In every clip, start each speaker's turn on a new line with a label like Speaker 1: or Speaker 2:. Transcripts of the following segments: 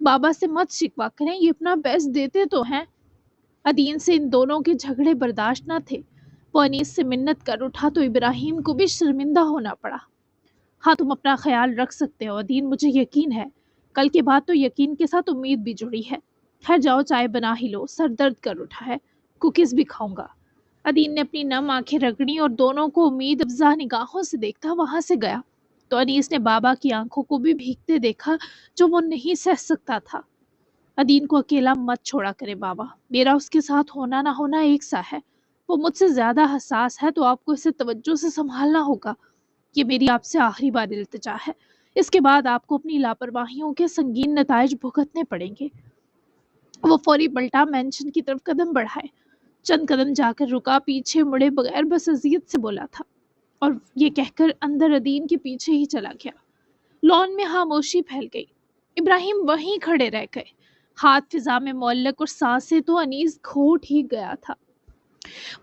Speaker 1: بابا سے مت شکوا کریں، یہ اپنا بیسٹ دیتے تو ہیں۔ عدین سے ان دونوں کے جھگڑے برداشت نہ تھے۔ وہ انیس سے منت کر اٹھا تو ابراہیم کو بھی شرمندہ ہونا پڑا۔ ہاں تم اپنا خیال رکھ سکتے ہو عدین، مجھے یقین ہے۔ کل کے بعد تو یقین کے ساتھ امید بھی جڑی ہے۔ خیر جاؤ چائے بنا ہی لو، سر درد کر اٹھا ہے، کوکیز بھی کھاؤں گا۔ عدین نے اپنی نم آنکھیں رگڑی اور دونوں کو امید افزا نگاہوں سے دیکھتا وہاں سے گیا تو انیس نے بابا کی آنکھوں کو بھی بھیگتے دیکھا جو وہ نہیں سہ سکتا تھا۔ عدین کو اکیلا مت چھوڑا کرے بابا، میرا اس کے ساتھ ہونا نہ ہونا ایک سا ہے۔ وہ مجھ سے زیادہ حساس ہے تو آپ کو اسے توجہ سے سنبھالنا ہوگا۔ یہ میری آپ سے آخری بار التجا ہے، اس کے بعد آپ کو اپنی لاپرواہیوں کے سنگین نتائج بھگتنے پڑیں گے۔ وہ فوری پلٹا مینشن کی طرف قدم بڑھائے، چند قدم جا کر رکا، پیچھے مڑے بغیر بس اذیت سے بولا تھا اور یہ کہہ کر اندر عدین کے پیچھے ہی چلا گیا۔ لان میں خاموشی پھیل گئی۔ ابراہیم وہیں کھڑے رہ گئے، ہاتھ فضا میں معلق، اور سانسیں تو انیس گھوٹ ہی گیا تھا۔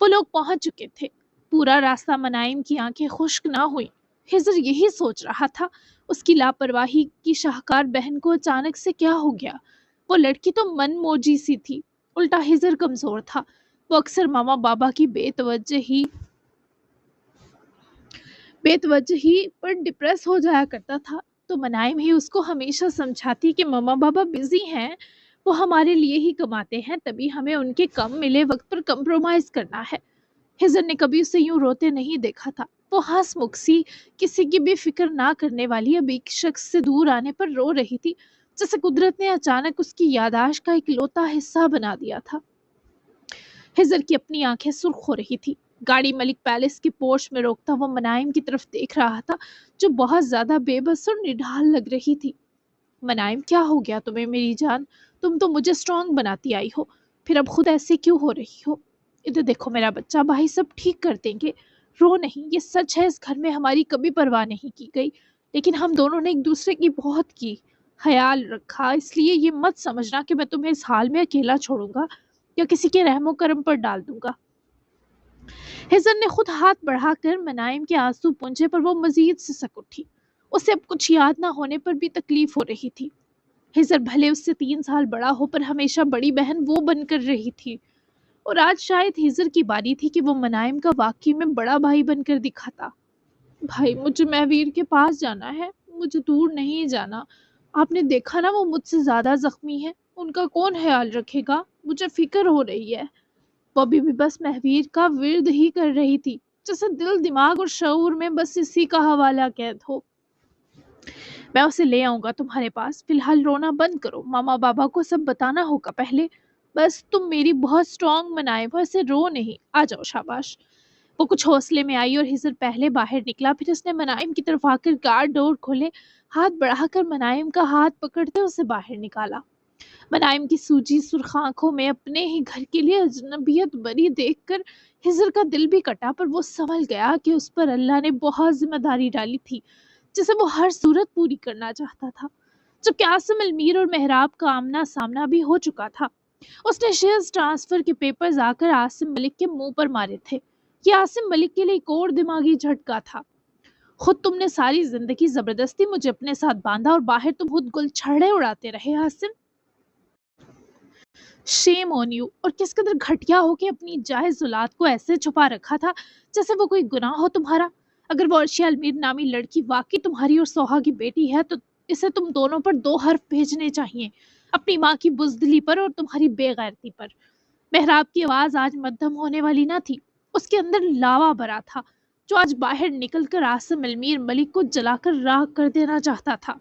Speaker 1: وہ لوگ پہنچ چکے تھے۔ پورا راستہ منائم کی آنکھیں خشک نہ ہوئی۔ خضر یہی سوچ رہا تھا، اس کی لاپرواہی کی شاہکار بہن کو اچانک سے کیا ہو گیا؟ وہ لڑکی تو من موجی سی تھی، الٹا خضر کمزور تھا۔ وہ اکثر ماما بابا کی بے توجہی پر ڈپریس ہو جایا کرتا تھا تو منائم ہی اس کو ہمیشہ سمجھاتی کہ ماما بابا بزی ہیں، وہ ہمارے لیے ہی کماتے ہیں، تبھی ہمیں ان کے کم ملے وقت پر کمپرومائز کرنا ہے۔ خضر نے کبھی اسے یوں روتے نہیں دیکھا تھا۔ وہ ہنس مکسی، کسی کی بھی فکر نہ کرنے والی اب ایک شخص سے دور آنے پر رو رہی تھی، جیسے قدرت نے اچانک اس کی یاداشت کا ایک لوتا حصہ بنا دیا تھا۔ خضر کی اپنی آنکھیں سرخ ہو رہی تھی۔ گاڑی ملک پیلس کے پورچ میں روکتا وہ منائم کی طرف دیکھ رہا تھا جو بہت زیادہ بے بس اور نڈھال لگ رہی تھی۔ منائم کیا ہو گیا تمہیں میری جان؟ تم تو مجھے سٹرونگ بناتی آئی ہو، پھر اب خود ایسے کیوں ہو رہی ہو؟ ادھر دیکھو میرا بچہ، بھائی سب ٹھیک کر دیں گے، رو نہیں۔ یہ سچ ہے اس گھر میں ہماری کبھی پرواہ نہیں کی گئی، لیکن ہم دونوں نے ایک دوسرے کی بہت کی خیال رکھا، اس لیے یہ مت سمجھنا کہ میں تمہیں اس حال میں اکیلا چھوڑوں گا یا کسی کے رحم و کرم پر ڈال دوں گا۔ خضر نے خود ہاتھ بڑھا کر منائم کے آنسو پونچھے پر وہ مزید سسک اٹھی۔ اسے اب کچھ یاد نہ ہونے پر بھی تکلیف ہو رہی تھی۔ خضر بھلے اس سے 3 سال بڑا ہو پر ہمیشہ بڑی بہن وہ بن کر رہی تھی، اور آج شاید خضر کی باری تھی کہ وہ منائم کا واقعی میں بڑا بھائی بن کر دکھاتا۔ بھائی مجھے مہویر کے پاس جانا ہے، مجھے دور نہیں جانا۔ آپ نے دیکھا نا وہ مجھ سے زیادہ زخمی ہے، ان کا کون خیال رکھے گا؟ مجھے فکر ہو رہی ہے۔ وہ ابھی بھی بس مہویر کا ورد ہی کر رہی تھی، جیسے دل دماغ اور شعور میں بس اسی کا حوالہ قید ہو۔ میں اسے لے آؤں گا تمہارے پاس، فی الحال رونا بند کرو، ماما بابا کو سب بتانا ہوگا پہلے۔ بس تم میری بہت سٹرونگ بنائے، ویسے رو نہیں، آ جاؤ شاباش۔ وہ کچھ حوصلے میں آئی اور خضر پہلے باہر نکلا، پھر اس نے منائم کی طرف آ کر گارڈ ڈور کھولے، ہاتھ بڑھا کر منائم کا ہاتھ پکڑتے اسے باہر نکالا۔ منائم کی سوجی سرخ آنکھوں میں اپنے ہی گھر کے لیے اجنبیت بری دیکھ کر خضر کا دل بھی کٹا، پر وہ سمجھ گیا کہ اس پر اللہ نے بہت ذمہ داری ڈالی تھی جسے وہ ہر صورت پوری کرنا چاہتا تھا۔ جبکہ عاصم المیر اور محراب کا آمنا سامنا بھی ہو چکا تھا، اس نے شیئرز ٹرانسفر کے پیپرز آ کر عاصم ملک کے منہ پر مارے تھے۔ یہ عاصم ملک کے لیے ایک اور دماغی جھٹکا تھا۔ خود تم نے ساری زندگی زبردستی مجھے اپنے ساتھ باندھا اور باہر تم خود گل چھڑے اڑاتے رہے عاصم۔ شیم آن یو، اور کس قدر گھٹیا ہو کہ اپنی جائز اولاد کو ایسے چھپا رکھا تھا جیسے وہ کوئی گناہ ہو تمہارا۔ اگر وہ عرشیہ المیر نامی لڑکی واقعی تمہاری اور سوہا کی بیٹی ہے تو اسے تم دونوں پر 2 حرف بھیجنے چاہیے، اپنی ماں کی بزدلی پر اور تمہاری بے غیرتی پر۔ محراب کی آواز آج مدھم ہونے والی نہ تھی، اس کے اندر لاوا بھرا تھا جو آج باہر نکل کر عاصم المیر ملک کو جلا کر راکھ کر دینا چاہتا تھا۔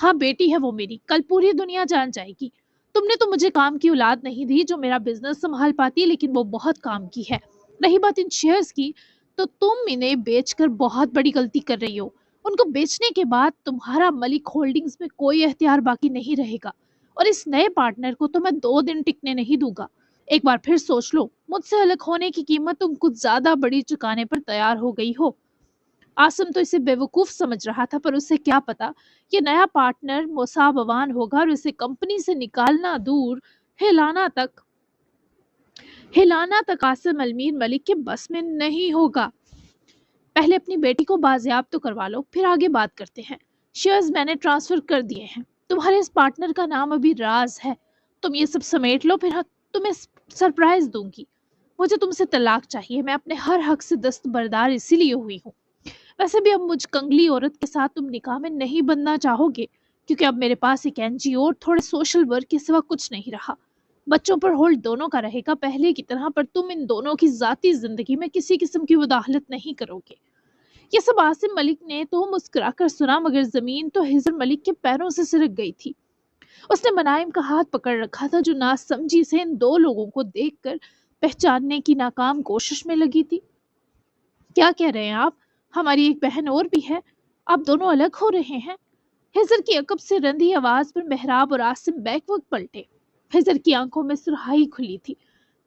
Speaker 1: ہاں بیٹی ہے وہ میری، کل پوری دنیا جان جائے گی۔ تم نے تو مجھے کام کی اولاد نہیں دی جو میرا بزنس سنبھال پاتی، لیکن وہ بہت کام کی ہے۔ رہی بات ان شیئرز کی، تو تم انہیں بیچ کر بہت بڑی غلطی کر رہی ہو۔ ان کو بیچنے کے بعد تمہارا ملک ہولڈنگز میں کوئی اختیار باقی نہیں رہے گا، اور اس نئے پارٹنر کو تو میں 2 دن ٹکنے نہیں دوں گا۔ ایک بار پھر سوچ لو، مجھ سے الگ ہونے کی قیمت تم کچھ زیادہ بڑی چکانے پر تیار ہو گئی ہو۔ عاصم تو اسے بیوقوف سمجھ رہا تھا، پر اسے کیا پتا یہ نیا پارٹنر موسابوان ہوگا اور اسے کمپنی سے نکالنا دور، ہلانا تک عاصم المیر ملک کے بس میں نہیں ہوگا۔ پہلے اپنی بیٹی کو بازیاب تو کروا لو، پھر آگے بات کرتے ہیں۔ شیئرز میں نے ٹرانسفر کر دیے ہیں، تمہارے اس پارٹنر کا نام ابھی راز ہے. تم یہ سب سمیٹ لو، پھر تمہیں سرپرائز دوں گی. مجھے تم سے طلاق چاہیے. میں اپنے ہر حق سے دستبردار اسی لیے ہوئی ہوں. ویسے بھی اب مجھ کنگلی عورت کے ساتھ تم نکاح میں نہیں بننا چاہو گے، کیونکہ اب میرے پاس ایک NGO اور تھوڑے سوشل ورک کے سوا کچھ نہیں رہا. بچوں پر ہولڈ دونوں کا رہے گا پہلے کی طرح، پر تم ان دونوں کی ذاتی زندگی میں کسی قسم کی مداخلت نہیں کرو گے. یہ سب عاصم ملک نے تو مسکرا کر سنا، مگر زمین تو ہزر ملک کے پیروں سے سرک گئی تھی. اس نے منائم کا ہاتھ پکڑ رکھا تھا، جو ناسمجھی سے ان دو لوگوں کو دیکھ کر پہچاننے کی ناکام کوشش میں لگی تھی. کیا کہہ رہے ہیں آپ؟ ہماری ایک بہن اور بھی ہے، آپ دونوں الگ ہو رہے ہیں؟ ہزر کی عقب سے رندی آواز پر محراب اور عاصم بیک وقت پلٹے. ہزر کی آنکھوں میں سرخائی کھلی تھی،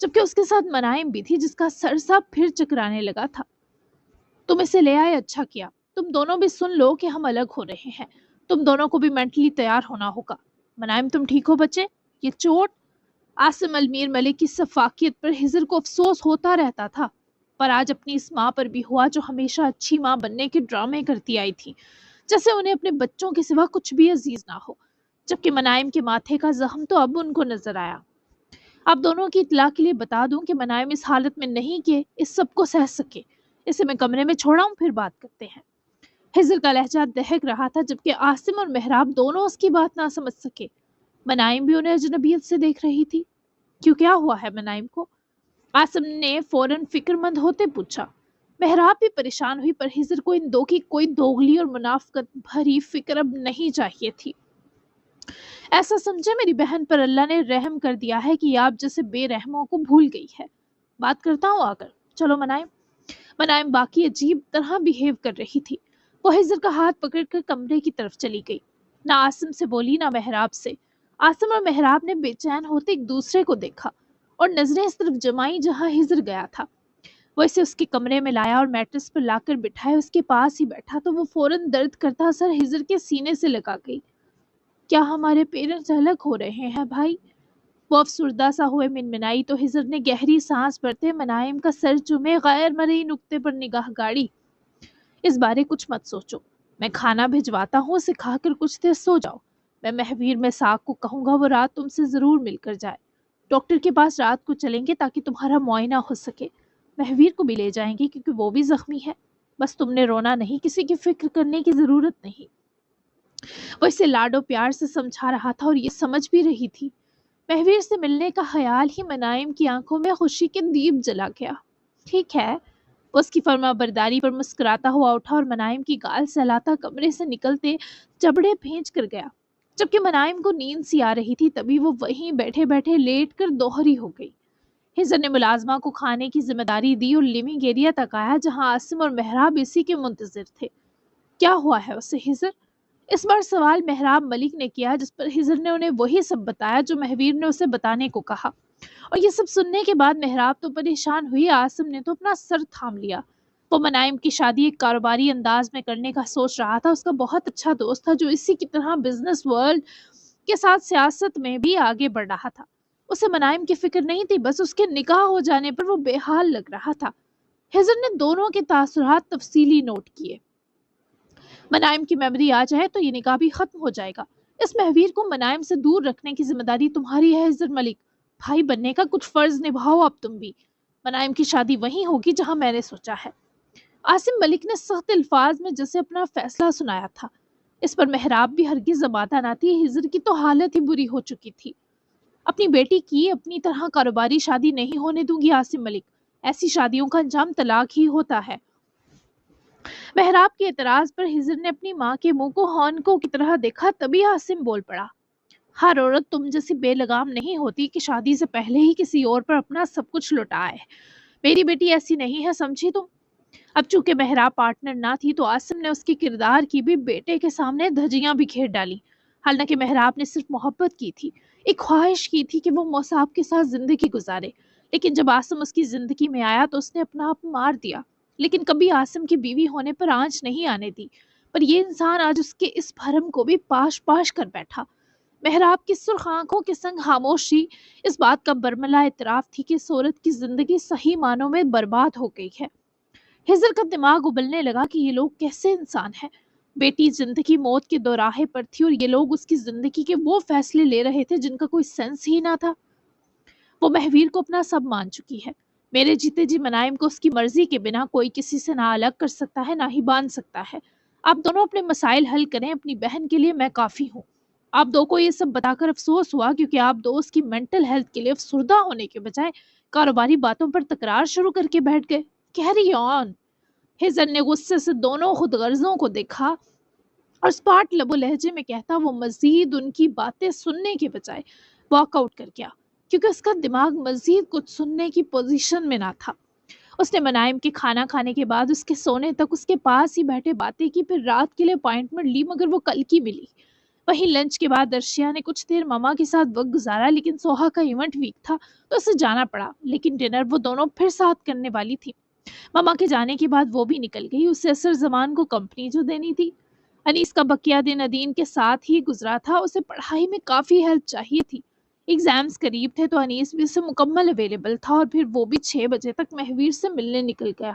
Speaker 1: جبکہ اس کے ساتھ منائم بھی تھی، جس کا سر سا پھر چکرانے لگا تھا. تم اسے لے آئے، اچھا کیا. تم دونوں بھی سن لو کہ ہم الگ ہو رہے ہیں. تم دونوں کو بھی مینٹلی تیار ہونا ہوگا. منائم تم ٹھیک ہو بچے؟ یہ چوٹ؟ عاصم المیر ملک کی سفاکیت پر ہزر کو افسوس ہوتا رہتا تھا، پر آج اپنی اس ماں پر بھی ہوا جو ہمیشہ اچھی ماں بننے کے ڈرامے کرتی آئی تھی، جیسے انہیں اپنے بچوں کے سوا کچھ بھی عزیز نہ ہو. جبکہ منائم کے ماتھے کا زخم تو اب ان کو نظر آیا. آپ دونوں کی اطلاع کے لیے بتا دوں کہ منائم اس حالت میں نہیں کہ اس سب کو سہ سکے. اسے میں کمرے میں چھوڑا ہوں، پھر بات کرتے ہیں. ہزر کا لہجہ دہک رہا تھا، جبکہ عاصم اور محراب دونوں اس کی بات نہ سمجھ سکے. منائم بھی انہیں اجنبیت سے دیکھ رہی تھی. کیوں، کیا ہوا ہے منائم کو؟ عاصم نے فوراً فکر مند ہوتے پوچھا. محراب بھی پریشان ہوئی، پر ہزر کو ان دو کی کوئی دوغلی اور منافقت بھری فکر اب نہیں چاہیے تھی. ایسا سمجھے میری بہن پر اللہ نے رحم کر دیا ہے کہ آپ جیسے بے رحموں کو بھول گئی ہے. بات کرتا ہوں آ کر. چلو منائم. منائم باقی عجیب طرح بیہیو کر رہی تھی. وہ ہزر کا ہاتھ پکڑ کر کمرے کی طرف چلی گئی. نہ عاصم سے بولی، نہ محراب سے. عاصم اور محراب نے بے چین ہوتے ایک دوسرے کو دیکھا اور نظریں اس طرف جمائی جہاں ہزر گیا تھا. وہ اسے اس کے کمرے میں لایا اور میٹرس پر لا کر بٹھائے اس کے پاس ہی بیٹھا تو وہ فوراً درد کرتا سر ہزر کے سینے سے لگا گئی. کیا ہمارے پیرنٹس الگ ہو رہے ہیں بھائی؟ وہ افسردہ سا ہوئے منمنائی تو ہزر نے گہری سانس بھرتے منائم کا سر چومے غیر مرئی نقطے پر نگاہ گاڑی. اس بارے کچھ مت سوچو. میں کھانا بھجواتا ہوں، اسے کھا کر کچھ دیر سو جاؤ. میں مہویر میں ساکھ کو کہوں گا وہ رات تم سے ضرور مل کر جائے. ڈاکٹر کے پاس رات کو چلیں گے تاکہ تمہارا معائنہ ہو سکے. مہویر کو بھی لے جائیں گے کیونکہ وہ بھی زخمی ہے. بس تم نے رونا نہیں، کسی کی فکر کرنے کی ضرورت نہیں. وہ اسے لاڈو پیار سے سمجھا رہا تھا اور یہ سمجھ بھی رہی تھی. مہویر سے ملنے کا خیال ہی منائم کی آنکھوں میں خوشی کے دیپ جلا گیا. ٹھیک ہے. وہ اس کی فرما برداری پر مسکراتا ہوا اٹھا اور منائم کی گال سہلاتا کمرے سے نکلتے جبڑے بھیج کر گیا. جبکہ منائم کو نیند سی آ رہی تھی، تبھی وہ وہیں بیٹھے بیٹھے لیٹ کر دوہری ہو گئی. ہزر نے ملازمہ کو کھانے کی ذمہ داری دی اور لیونگ ایریا تک آیا جہاں عاصم اور محراب اسی کے منتظر تھے. کیا ہوا ہے اسے ہزر؟ اس بار سوال محراب ملک نے کیا، جس پر ہزر نے انہیں وہی سب بتایا جو مہویر نے اسے بتانے کو کہا. اور یہ سب سننے کے بعد محراب تو پریشان ہوئی، عاصم نے تو اپنا سر تھام لیا. وہ منائم کی شادی ایک کاروباری انداز میں کرنے کا سوچ رہا تھا. اس کا بہت اچھا دوست تھا جو اسی کی طرح بزنس ورلڈ کے ساتھ سیاست میں بھی آگے بڑھ رہا تھا. اسے منائم کی فکر نہیں تھی، بس اس کے نکاح ہو جانے پر وہ بے حال لگ رہا تھا. ہزر نے دونوں کے تاثرات تفصیلی نوٹ کیے. منائم کی میموری آ جائے تو یہ نکاح بھی ختم ہو جائے گا. اس مہویر کو منائم سے دور رکھنے کی ذمہ داری تمہاری ہے ہزر ملک. بھائی بننے کا کچھ فرض نبھاؤ اب تم بھی. منائم کی شادی وہیں ہوگی جہاں میں نے سوچا ہے. عاصم ملک نے سخت الفاظ میں جسے اپنا فیصلہ سنایا تھا. اس پر محراب بھی ہرگز زبادہ نہ تھی. ہزر کی تو حالت ہی بری ہو چکی تھی. اپنی بیٹی کی اپنی طرح کاروباری شادی نہیں ہونے دوں گی عاصم ملک. ایسی شادیوں کا انجام طلاق ہی ہوتا ہے. محراب کے اعتراض پر ہزر نے اپنی ماں کے منہ کو ہانکوں کی طرح دیکھا. تبھی عاصم بول پڑا. ہر عورت تم جیسی بے لگام نہیں ہوتی کہ شادی سے پہلے ہی کسی اور پر اپنا سب کچھ لٹائے. میری بیٹی ایسی نہیں ہے، سمجھی تم؟ اب چونکہ محراب پارٹنر نہ تھی تو عاصم نے اس کے کردار کی بھی بیٹے کے سامنے دھجیاں بکھیر ڈالی. حالانکہ محراب نے صرف محبت کی تھی، ایک خواہش کی تھی کہ وہ مصعب کے ساتھ زندگی گزارے. لیکن جب عاصم اس کی زندگی میں آیا تو اس نے اپنا آپ مار دیا. لیکن کبھی عاصم کی بیوی ہونے پر آنچ نہیں آنے دی. پر یہ انسان آج اس کے اس بھرم کو بھی پاش پاش کر بیٹھا. محراب کی سرخ آنکھوں کے سنگ خاموشی اس بات کا برملا اعتراف تھی کہ اس عورت کی زندگی صحیح معنوں میں برباد ہو گئی ہے. ہزر کا دماغ ابلنے لگا کہ یہ لوگ کیسے انسان ہیں. بیٹی زندگی موت کے دوراہے پر تھی اور یہ لوگ اس کی زندگی کے وہ فیصلے لے رہے تھے جن کا کوئی سینس ہی نہ تھا۔ وہ مہویر کو اپنا سب مان چکی ہے۔ میرے جیتے جی منائم کو اس کی مرضی کے بنا کوئی کسی سے نہ الگ کر سکتا ہے، نہ ہی باندھ سکتا ہے۔ آپ دونوں اپنے مسائل حل کریں، اپنی بہن کے لیے میں کافی ہوں۔ آپ دو کو یہ سب بتا کر افسوس ہوا کیونکہ آپ دو اس کی مینٹل ہیلتھ کے لیے افسردہ ہونے کے بجائے کاروباری باتوں پر تکرار شروع کر کے بیٹھ گئے۔ Carry on. ہزن نے غصے سے دونوں خود غرضوں کو دیکھا اور اسپاٹ لب و لہجے میں کہتا وہ مزید ان کی باتیں سننے کے بجائے واک آؤٹ کر گیا، کیونکہ اس کا دماغ مزید کچھ سننے کی پوزیشن میں نہ تھا۔ اس نے منائم کے کھانا کھانے کے بعد اس کے سونے تک اس کے پاس ہی بیٹھے باتیں کی، پھر رات کے لیے اپائنٹمنٹ لی مگر وہ کل کی ملی۔ وہیں لنچ کے بعد ارشیا نے کچھ دیر ماما کے ساتھ وقت گزارا، لیکن سوہا کا ایونٹ ویک تھا تو اسے جانا پڑا، لیکن ڈنر وہ دونوں پھر ساتھ کرنے والی تھی۔ ماما کے جانے کے بعد وہ بھی نکل گئی، اسے اثر زمان کو کمپنی جو دینی تھی۔ انیس کا بقیہ دن ادین کے ساتھ ہی گزرا تھا، اسے پڑھائی میں کافی ہیلپ چاہیے تھی۔ ایگزامز قریب تھے تو انیس بھی اسے مکمل اویلیبل تھا اور پھر وہ بھی 6 بجے تک مہویر سے ملنے نکل گیا۔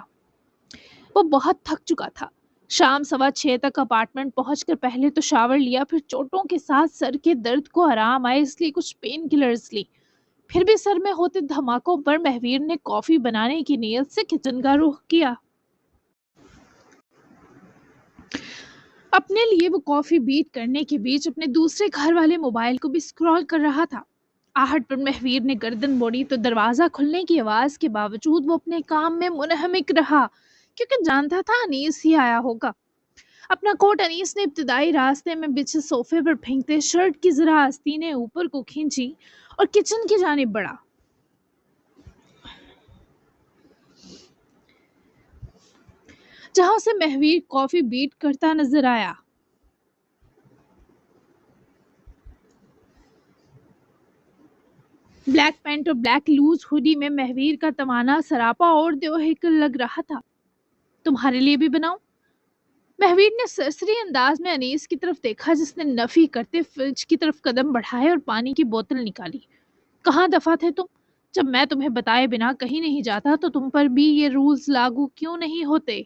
Speaker 1: وہ بہت تھک چکا تھا۔ شام 6:15 تک اپارٹمنٹ پہنچ کر پہلے تو شاور لیا، پھر چوٹوں کے ساتھ سر کے درد کو آرام آئے اس لیے کچھ پین کلرز لی۔ پھر بھی سر میں ہوتے دھماکوں پر مہویر نے کافی بنانے کی نیت سے کچن کا رخ کیا۔ اپنے لیے وہ کافی بیٹ کرنے کے بیچ اپنے دوسرے گھر والے موبائل کو بھی سکرول کر رہا تھا۔ آہٹ پر مہویر نے گردن موڑی تو دروازہ کھلنے کی آواز کے باوجود وہ اپنے کام میں منہمک رہا، کیونکہ جانتا تھا انیس ہی آیا ہوگا۔ اپنا کوٹ انیس نے ابتدائی راستے میں بچھے صوفے پر پھینکتے شرٹ کی ذرا آستینیں اوپر کو کھینچی اور کچن کی جانب بڑھا۔ جہاں سے مہویر کافی بیٹ کرتا نظر آیا۔ بلیک پینٹ اور بلیک لوز ہوڈی میں مہویر کا توانا سراپا اور دیوہیکل لگ رہا تھا۔ تمہارے لیے بھی بناؤں؟ مہویر نے سرسری انداز میں انیس کی طرف دیکھا جس نے نفی کرتے فریج کی طرف قدم بڑھائے اور پانی کی بوتل نکالی۔ کہاں دفعہ تھے تم؟ جب میں تمہیں بتائے بنا کہیں نہیں جاتا تو تم پر بھی یہ رولز لاگو کیوں نہیں ہوتے؟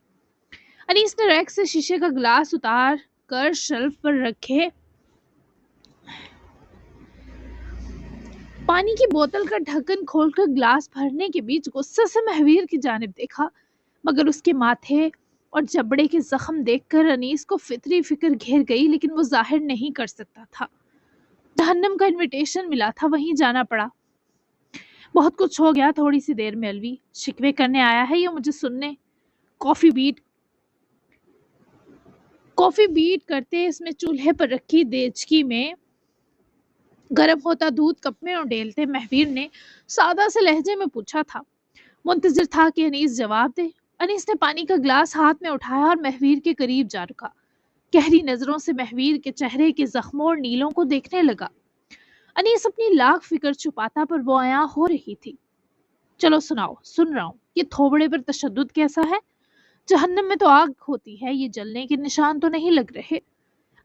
Speaker 1: انیس نے ریک سے شیشے کا گلاس اتار کر شیلف پر رکھے پانی کی بوتل کا ڈھکن کھول کر گلاس بھرنے کے بیچ غصے سے مہویر کی جانب دیکھا، مگر اس کے ماتھے اور جبڑے کے زخم دیکھ کر انیس کو فطری فکر گھیر گئی، لیکن وہ ظاہر نہیں کر سکتا تھا۔ جہنم کا انویٹیشن ملا تھا، وہیں جانا پڑا۔ بہت کچھ ہو گیا تھوڑی سی دیر میں الوی۔ شکوے کرنے آیا ہے یا مجھے سننے؟ کافی بیٹ کرتے اس میں چولہے پر رکھی دیچکی میں گرم ہوتا دودھ کپ میں اونڈیلتے مہویر نے سادہ سے لہجے میں پوچھا تھا۔ منتظر تھا کہ انیس جواب دے۔ انیس نے پانی کا گلاس ہاتھ میں اٹھایا اور مہویر کے قریب جا رکا۔ گہری نظروں سے مہویر کے چہرے کے زخموں اور نیلوں کو دیکھنے لگا۔ انیس اپنی لاکھ فکر چھپاتا پر وہ عیاں ہو رہی تھی۔ چلو سناؤ، سن رہا ہوں۔ یہ تھوبڑے پر تشدد کیسا ہے؟ جہنم میں تو آگ ہوتی ہے، یہ جلنے کے نشان تو نہیں لگ رہے۔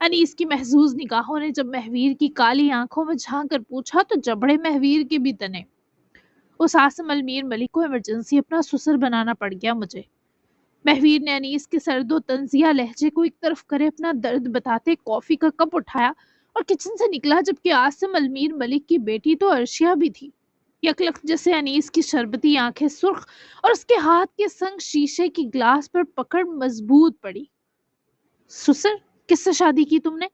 Speaker 1: انیس کی محظوظ نگاہوں نے جب مہویر کی کالی آنکھوں میں جھانک کر پوچھا تو جبڑے مہویر کے بھی تنے۔ اس عاصم المیر ملک کو ایمرجنسی اپنا سسر بنانا پڑ گیا مجھے۔ مہویر نے انیس کے سرد و تنزیہ لہجے کو ایک طرف کرے اپنا درد بتاتے کافی کا کپ اٹھایا اور کچن سے نکلا، جبکہ عاصم المیر ملک کی بیٹی تو ارشیا بھی تھی۔ یکلخت جیسے انیس کی شربتی آنکھیں سرخ اور اس کے ہاتھ کے سنگ شیشے کی گلاس پر پکڑ مضبوط پڑی۔ سسر؟ کس سے شادی کی تم نے؟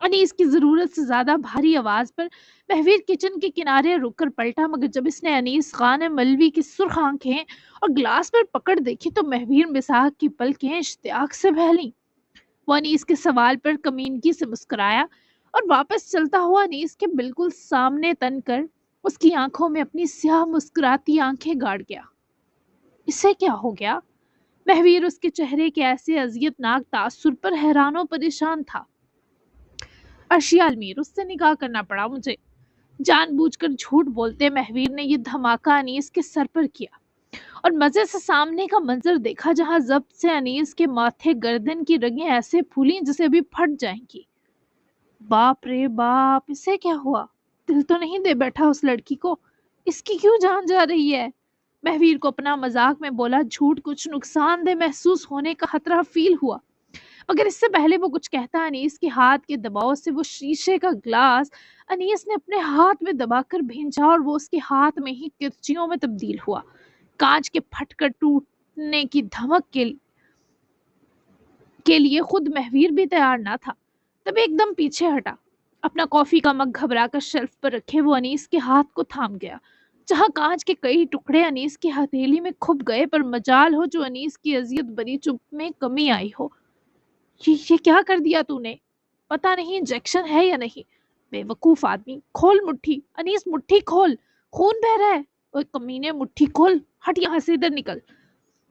Speaker 1: انیس کی ضرورت سے زیادہ بھاری آواز پر مہویر کچن کے کنارے رک کر پلٹا، مگر جب اس نے انیس خان ملوی کی سرخ آنکھیں اور گلاس پر پکڑ دیکھی تو مہویر مساق کی پلکیں اشتیاق سے بہلیں۔ وہ انیس کے سوال پر کمینگی سے مسکرایا اور واپس چلتا ہوا انیس کے بالکل سامنے تن کر اس کی آنکھوں میں اپنی سیاہ مسکراتی آنکھیں گاڑ گیا۔ اسے کیا ہو گیا؟ مہویر اس کے چہرے کے ایسے اذیت ناک تاثر پر حیران و پریشان تھا۔ ارشیا المیر، اس سے نکاح کرنا پڑا مجھے۔ جان بوجھ کر جھوٹ بولتے مہویر نے یہ دھماکہ انیس کے سر پر کیا اور مزے سے سامنے کا منظر دیکھا جہاں ضبط سے انیس کے ماتھے گردن کی رگیں ایسے پھولیں جسے ابھی پھٹ جائیں گی۔ باپ رے باپ، اسے کیا ہوا؟ دل تو نہیں دے بیٹھا اس لڑکی کو؟ اس کی کیوں جان جا رہی ہے؟ مہویر کو اپنا مذاق میں بولا جھوٹ کچھ نقصان دہ محسوس ہونے کا خطرہ فیل ہوا، مگر اس سے پہلے وہ کچھ کہتا انیس کے ہاتھ کے دباؤ سے وہ شیشے کا گلاس انیس نے اپنے ہاتھ میں دبا کر بھینچا اور وہ اس کے ہاتھ میں ہی کرچیوں میں تبدیل ہوا۔ کانچ کے پھٹ کر ٹوٹنے کی دھمک کے لیے خود مہویر بھی تیار نہ تھا، تب ایک دم پیچھے ہٹا۔ اپنا کافی کا مگ گھبرا کر شیلف پر رکھے وہ انیس کے ہاتھ کو تھام گیا، جہاں کانچ کے کئی ٹکڑے انیس کی ہتھیلی میں کھپ گئے، پر مجال ہو جو انیس کی اذیت بری چپ میں کمی آئی ہو۔ یہ کیا کر دیا تو نے؟ پتہ نہیں انجیکشن ہے یا نہیں۔ بے وقوف آدمی، کھول مٹھی، انیس مٹھی کھول، خون بہ رہا ہے۔ اوے کمینے مٹھی کھول، ہٹ یہاں سے، ادھر نکل۔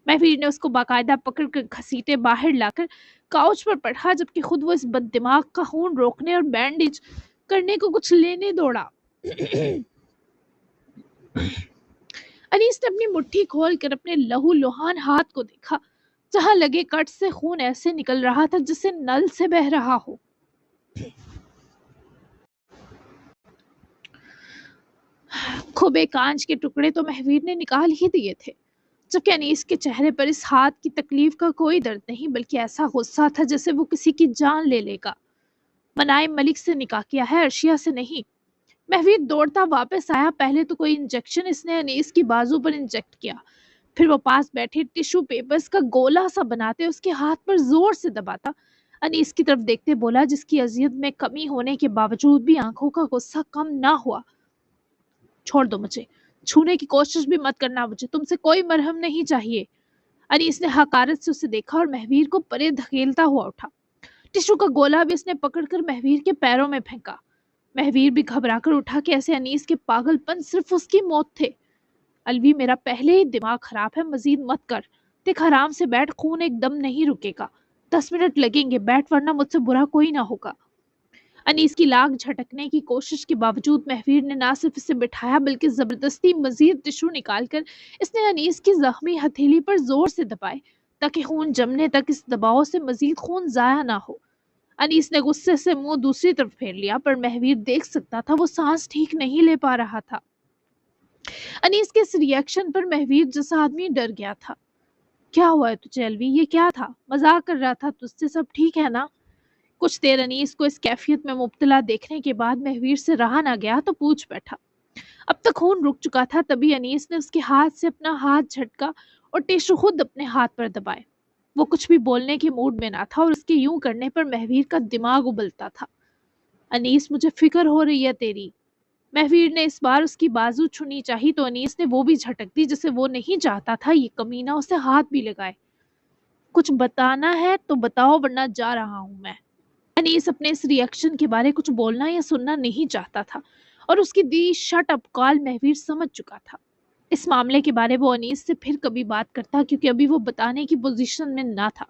Speaker 1: مہویر نے اس کو باقاعدہ پکڑ کر گھسیٹے باہر لا کر کاؤچ پر پڑھا، جبکہ خود وہ اس بد دماغ کا خون روکنے اور بینڈیج کرنے کو کچھ لینے دوڑا۔ انیس نے اپنی مٹھی کھول کر اپنے لہو لوہان ہاتھ کو دیکھا، جہاں لگے کٹ سے خون ایسے نکل رہا تھا جسے نل سے بہہ رہا ہو۔ کھبے کانچ کے ٹکڑے تو مہویر نے نکال ہی دیے تھے، جبکہ انیس کے چہرے پر اس ہاتھ کی تکلیف کا کوئی درد نہیں، بلکہ ایسا غصہ تھا جیسے وہ کسی کی جان لے لے گا۔ منائم ملک سے نکاح کیا ہے، ارشیا سے نہیں۔ مہویر دوڑتا واپس آیا۔ پہلے تو کوئی انجیکشن اس نے انیس کی بازو پر انجیکٹ کیا، پھر وہ پاس بیٹھے ٹیشو پیپرز کا گولا سا بناتے اس کے ہاتھ پر زور سے دباتا۔ انیس کی طرف دیکھتے بولا، جس کی اذیت میں کمی ہونے کے باوجود بھی آنکھوں کا غصہ کم نہ ہوا، چھوڑ دو مجھے، چھونے کی کوشش بھی مت کرنا، مجھے تم سے کوئی مرہم نہیں چاہیے۔ انیس نے حقارت سے اسے دیکھا اور مہویر کو پرے دھکیلتا ہوا اٹھا۔ ٹشو کا گولا بھی اس نے پکڑ کر مہویر کے پیروں میں پھینکا۔ مہویر بھی گھبرا کر اٹھا کہ ایسے انیس کے پاگل پن صرف اس کی موت تھے۔ الوی، میرا پہلے ہی دماغ خراب ہے، مزید مت کر۔ دیکھ آرام سے بیٹھ، خون ایک دم نہیں رکے گا، 10 منٹ لگیں گے، بیٹھ ورنہ مجھ سے برا کوئی نہ ہوگا۔ انیس کی لاگ جھٹکنے کی کوشش کے باوجود مہویر نے نہ صرف اسے بٹھایا بلکہ زبردستی مزید ٹشو نکال کر اس نے انیس کی زخمی ہتھیلی پر زور سے دبائے، تاکہ خون جمنے تک اس دباؤ سے مزید خون ضائع نہ ہو۔ انیس نے غصے سے منہ دوسری طرف پھیر لیا، پر مہویر دیکھ سکتا تھا وہ سانس ٹھیک نہیں لے پا رہا تھا۔ انیس کے اس ری ایکشن پر مہویر جیسا آدمی ڈر گیا تھا۔ کیا ہوا ہے تجھے الوی؟ یہ کیا تھا؟ مذاق کر رہا تھا تجھ سے، سب ٹھیک ہے نا؟ کچھ دیر انیس کو اس کیفیت میں مبتلا دیکھنے کے بعد مہویر سے رہا نہ گیا تو پوچھ بیٹھا۔ اب تک خون رک چکا تھا، تبھی انیس نے اس کے ہاتھ سے اپنا ہاتھ جھٹکا اور ٹیشو خود اپنے ہاتھ پر دبائے۔ وہ کچھ بھی بولنے کے موڈ میں نہ تھا اور اس کے یوں کرنے پر مہویر کا دماغ ابلتا تھا۔ انیس، مجھے فکر ہو رہی ہے تیری۔ مہویر نے اس بار اس کی بازو چھنی چاہی تو انیس نے وہ بھی جھٹک دی، جسے وہ نہیں چاہتا تھا یہ کمینہ اسے ہاتھ بھی لگائے۔ کچھ بتانا ہے تو بتاؤ ورنہ جا رہا ہوں میں۔ انیس اپنے اس ری ایکشن کے بارے کچھ بولنا یا سننا نہیں چاہتا تھا، اور اس کی دی شٹ اپ کال مہویر سمجھ چکا تھا۔ اس معاملے کے بارے وہ انیس سے پھر کبھی بات کرتا، کیونکہ ابھی وہ بتانے کی پوزیشن میں نہ تھا۔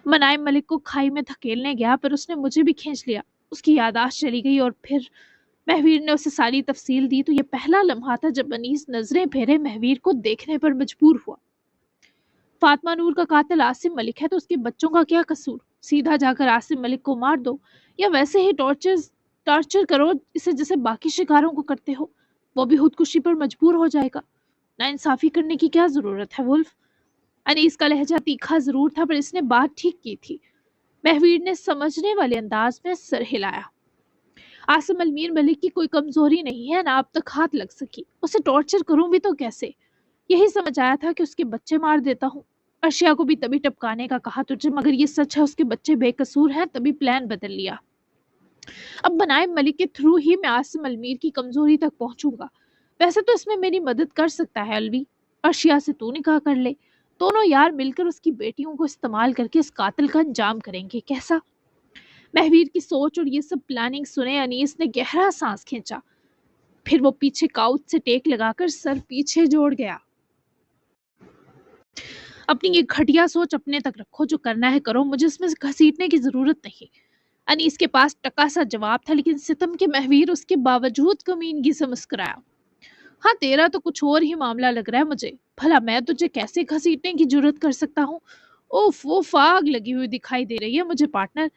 Speaker 1: منائم ملک کو کھائی میں دھکیلنے گیا، پر اس نے مجھے بھی کھینچ لیا۔ اس کی یادداشت چلی گئی اور پھر مہویر نے اسے ساری تفصیل دی تو یہ پہلا لمحہ تھا جب انیس نظریں پھیرے مہویر کو دیکھنے پر مجبور ہوا۔ فاطمہ نور کا قاتل عاصم ملک ہے تو اس کے بچوں کا کیا قصور؟ سیدھا جا کر عاصم ملک کو مار دو، یا ویسے ہی ٹارچر کرو اسے جیسے باقی شکاروں کو کرتے ہو، وہ بھی خودکشی پر مجبور ہو جائے گا۔ ناانصافی کرنے کی کیا ضرورت ہے ولف؟ انیس کا لہجہ تیکھا ضرور تھا، پر اس نے بات ٹھیک کی تھی۔ مہویر نے سمجھنے والے انداز میں سر ہلایا۔ عاصم المیر ملک کی کوئی کمزوری نہیں ہے، نہ اب تک ہاتھ لگ سکی، اسے ٹارچر کروں بھی تو کیسے؟ یہی سمجھ آیا تھا کہ اس کے بچے مار دیتا ہوں۔ ارشیا کو بھی تبھی ٹپکانے کا کہا تجھے، مگر یہ سچ ہے اس کے بچے بے قصور ہیں، تبھی پلان بدل لیا۔ اب منائم ملک کے تھرو ہی میں عاصم المیر کی کمزوری تک پہنچوں گا۔ ویسے تو اس میں میری مدد کر سکتا ہے الوی، ارشیا سے تو نکاح کر لے، دونوں یار مل کر اس کی بیٹیوں کو استعمال کر کے اس قاتل کا انجام کریں گے، کیسا؟ مہویر کی سوچ اور یہ سب پلاننگ سنے انیس نے گہرا سانس کھینچا، پھر وہ پیچھے کاؤچ سے ٹیک لگا کر سر پیچھے جوڑ گیا۔ اپنی یہ گھٹیا سوچ اپنے تک رکھو، جو کرنا ہے کرو، مجھے اس میں گھسیٹنے کی ضرورت نہیں۔ انیس کے پاس ٹکا سا جواب تھا، لیکن ستم کے مہویر اس کے باوجود کمینگی سے مسکرایا۔ ہاں، تیرا تو کچھ اور ہی معاملہ لگ رہا ہے مجھے، بھلا میں تجھے کیسے گھسیٹنے کی جرات کر سکتا ہوں؟ اوف، وہ فاگ لگی ہوئی دکھائی دے رہی ہے مجھے پارٹنر۔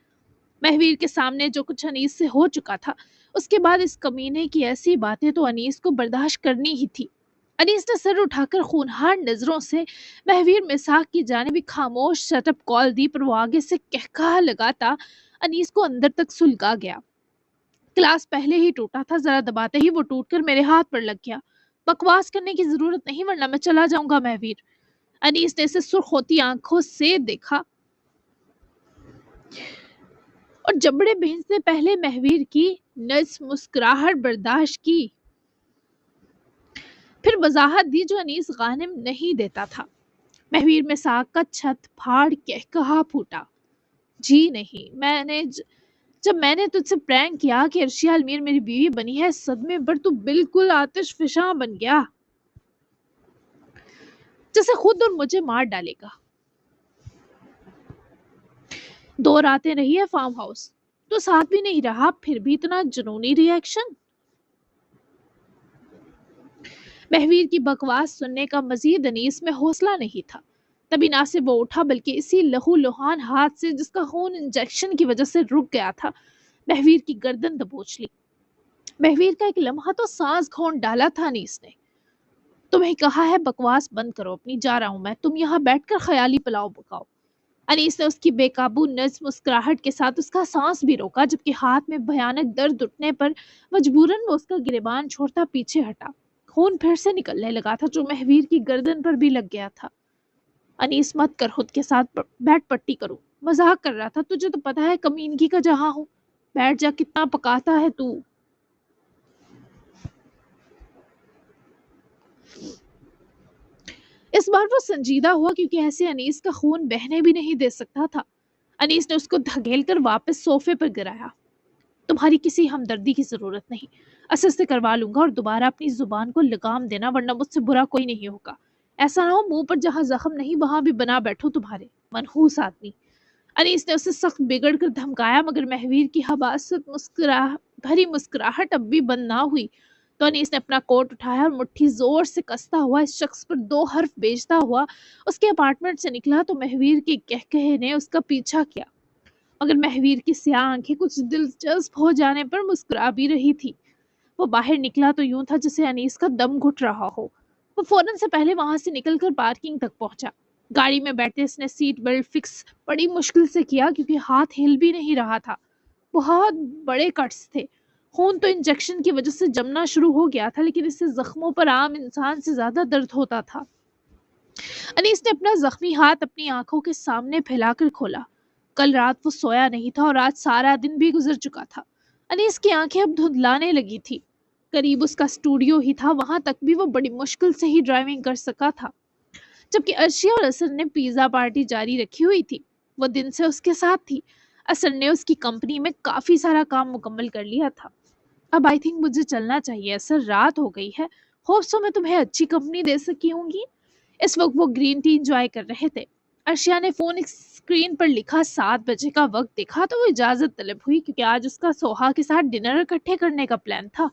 Speaker 1: مہویر کے سامنے جو کچھ انیس سے ہو چکا تھا، اس کے بعد اس کمینے کی ایسی باتیں تو انیس کو برداشت کرنی ہی تھی۔ انیس نے سر اٹھا کر خونہار نظروں سے مہویر مساق کی جانب خاموش شٹ اپ کال دی، پر وہ آگے سے کہکہا لگاتا انیس کو اندر تک سلگا گیا۔ کلاس پہلے ہی ٹوٹا تھا، ذرا دباتے ہی وہ ٹوٹ کر میرے ہاتھ پر لگ گیا۔ بکواس کرنے کی ضرورت نہیں ورنہ میں چلا جاؤں گا مہویر۔ انیس نے اسے سرخ ہوتی آنکھوں سے دیکھا اور جبڑے بھیجنے پہلے مہویر کی نرس مسکراہٹ برداشت کی، پھر وضاحت دی جو انیس غانم نہیں دیتا تھا۔ مہویر میں ساکھ کا چھت پھاڑ کہا پھوٹا، جی نہیں، جب میں نے تجھ سے پرینک کیا کہ ارشیا المیر میری بیوی بنی ہے، صدمے پر تو بالکل آتش فشاں بن گیا، جیسے خود اور مجھے مار ڈالے گا۔ 2 راتیں رہی ہے فارم ہاؤس، تو ساتھ بھی نہیں رہا، پھر بھی اتنا جنونی ری ایکشن۔ مہویر کی بکواس سننے کا مزید انیس میں حوصلہ نہیں تھا، تبھی نہ سے وہ اٹھا بلکہ اسی لہو لہان ہاتھ سے جس کا خون انجیکشن کی وجہ سے رک گیا تھا مہویر کی گردن دبوچ لی۔ مہویر کا ایک لمحہ تو سانس کھون ڈالا تھا انیس نے۔ تمہیں کہا ہے بکواس بند کرو اپنی، جا رہا ہوں میں، تم یہاں بیٹھ کر خیالی پلاؤ پکاؤ۔ انیس نے اس کی بے قابو نرس مسکراہٹ کے ساتھ اس کا سانس بھی روکا، جبکہ ہاتھ میں بھیانک درد اٹھنے پر مجبوراً وہ اس کا گریبان چھوڑتا پیچھے ہٹا۔ خون پھر سے نکلنے لگا تھا جو مہویر کی گردن پر بھی لگ گیا تھا۔ انیس مت کر خود کے ساتھ بیٹھ پٹی کروں، مذاق کر رہا تھا، تجھے تو پتا ہے کمینگی کا جہاں ہوں، بیٹھ جا، کتنا پکاتا ہے تو۔ اس بار وہ سنجیدہ ہوا کیونکہ ایسے انیس کا خون بہنے بھی نہیں دے سکتا تھا۔ انیس نے اس کو دھکیل کر واپس صوفے پر گرایا۔ تمہاری کسی ہمدردی کی ضرورت نہیں، اثر سے کروا لوں گا، اور دوبارہ اپنی زبان کو لگام دینا ورنہ مجھ سے برا کوئی نہیں ہوگا۔ ایسا نہ ہو منہ پر جہاں زخم نہیں وہاں بھی بنا بیٹھو تمہارے منحوس آدمی۔ انیس نے اسے سخت بگڑ کر دھمکایا، مگر مہویر کی حباست بھری مسکراہٹ اب بھی بند نہ ہوئی تو انیس نے اپنا کوٹ اٹھایا اور مٹھی زور سے کستا ہوا اس شخص پر 2 حرف بیچتا ہوا اس کے اپارٹمنٹ سے نکلا تو مہویر کے کہکہے نے اس کا پیچھا کیا، مگر مہویر کی سیاہ آنکھیں کچھ دلچسپ ہو جانے پر مسکرا بھی رہی تھی۔ وہ باہر نکلا تو یوں تھا جسے انیس کا دم گھٹ رہا ہو۔ وہ فوراً سے پہلے وہاں سے نکل کر پارکنگ تک پہنچا۔ گاڑی میں بیٹھے اس نے سیٹ بیلٹ فکس بڑی مشکل سے کیا کیونکہ ہاتھ ہل بھی نہیں رہا تھا۔ بہت بڑے کٹس تھے، خون تو انجیکشن کی وجہ سے جمنا شروع ہو گیا تھا، لیکن اس سے زخموں پر عام انسان سے زیادہ درد ہوتا تھا۔ انیس نے اپنا زخمی ہاتھ اپنی آنکھوں کے سامنے پھیلا کر کھولا۔ کل رات وہ سویا نہیں تھا اور آج سارا دن بھی گزر چکا تھا۔ انیس کی آنکھیں اب دھندلانے لگی تھی۔ قریب اس کا اسٹوڈیو ہی تھا، وہاں تک بھی وہ بڑی مشکل سے ہی ڈرائیونگ کر سکا تھا، جبکہ ارشیا اور اثر نے پیزا پارٹی جاری رکھی ہوئی تھی۔ وہ دن سے اس کے ساتھ تھی۔ اثر نے اس کی کمپنی میں کافی سارا کام مکمل کر لیا تھا۔ اب آئی تھنک مجھے چلنا چاہیے اثر، رات ہو گئی ہے، ہوپ سو میں تمہیں اچھی کمپنی دے سکی ہوں گی۔ اس وقت وہ گرین ٹی انجوائے کر رہے تھے۔ ارشیا نے فون اسکرین پر لکھا 7 بجے کا وقت دیکھا تو وہ اجازت طلب ہوئی کیونکہ آج اس کا سوہا کے ساتھ ڈنر اکٹھے کرنے کا پلان تھا۔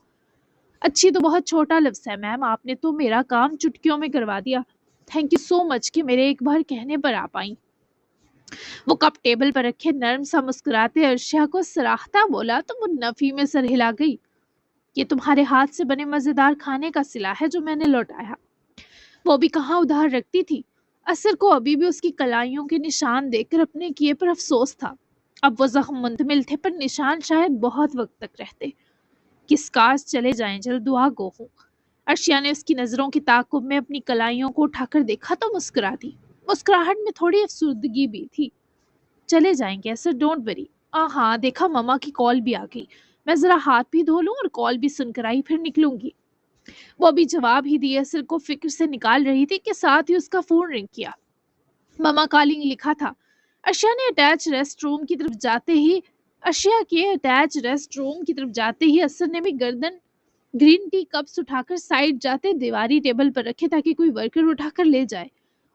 Speaker 1: اچھی تو بہت چھوٹا لفظ ہے میم، آپ نے تو میرا کام چٹکیوں میں کروا دیا، تھینک یو سو مچ کہ میرے ایک بار کہنے پر آپ آئیں۔ وہ کپ ٹیبل پر رکھے نرم سا مسکراتے ارشیا کو سراہتا بولا تو وہ نفی میں سر ہلا گئی۔ یہ تمہارے ہاتھ سے بنے مزیدار کھانے کا صلہ ہے جو میں نے لوٹایا۔ وہ بھی کہاں ادھار رکھتی تھی۔ اثر کو ابھی بھی اس کی کلائیوں کے نشان دیکھ کر اپنے کیے پر افسوس تھا۔ اب وہ زخم منتمل تھے پر نشان شاید بہت وقت تک رہتے۔ کس کاش چلے جائیں جلد، دعا گو ہوں۔ ارشیا نے اس کی نظروں کی تعاقب میں اپنی کلائیوں کو اٹھا کر دیکھا تو مسکرا دی۔ مسکراہٹ میں تھوڑی افسردگی بھی تھی۔ چلے جائیں گے اثر، ڈونٹ وری۔ ہاں دیکھا ماما کی کال بھی آ گئی، میں ذرا ہاتھ بھی دھو لوں اور کال بھی سن کر آئی پھر نکلوں گی۔ وہ ابھی جواب ہی دیے اثر کو فکر سے نکال رہی تھی کہ ساتھ ہی اس کا فون رنگ کیا۔ ماما کالنگ لکھا تھا۔ ارشیا کے اٹیچ ریسٹ روم کی طرف جاتے ہی اثر نے بھی گرین ٹی کپس اٹھا کر سائڈ جاتے دیواری ٹیبل پر رکھے تاکہ کوئی ورکر اٹھا کر لے جائے،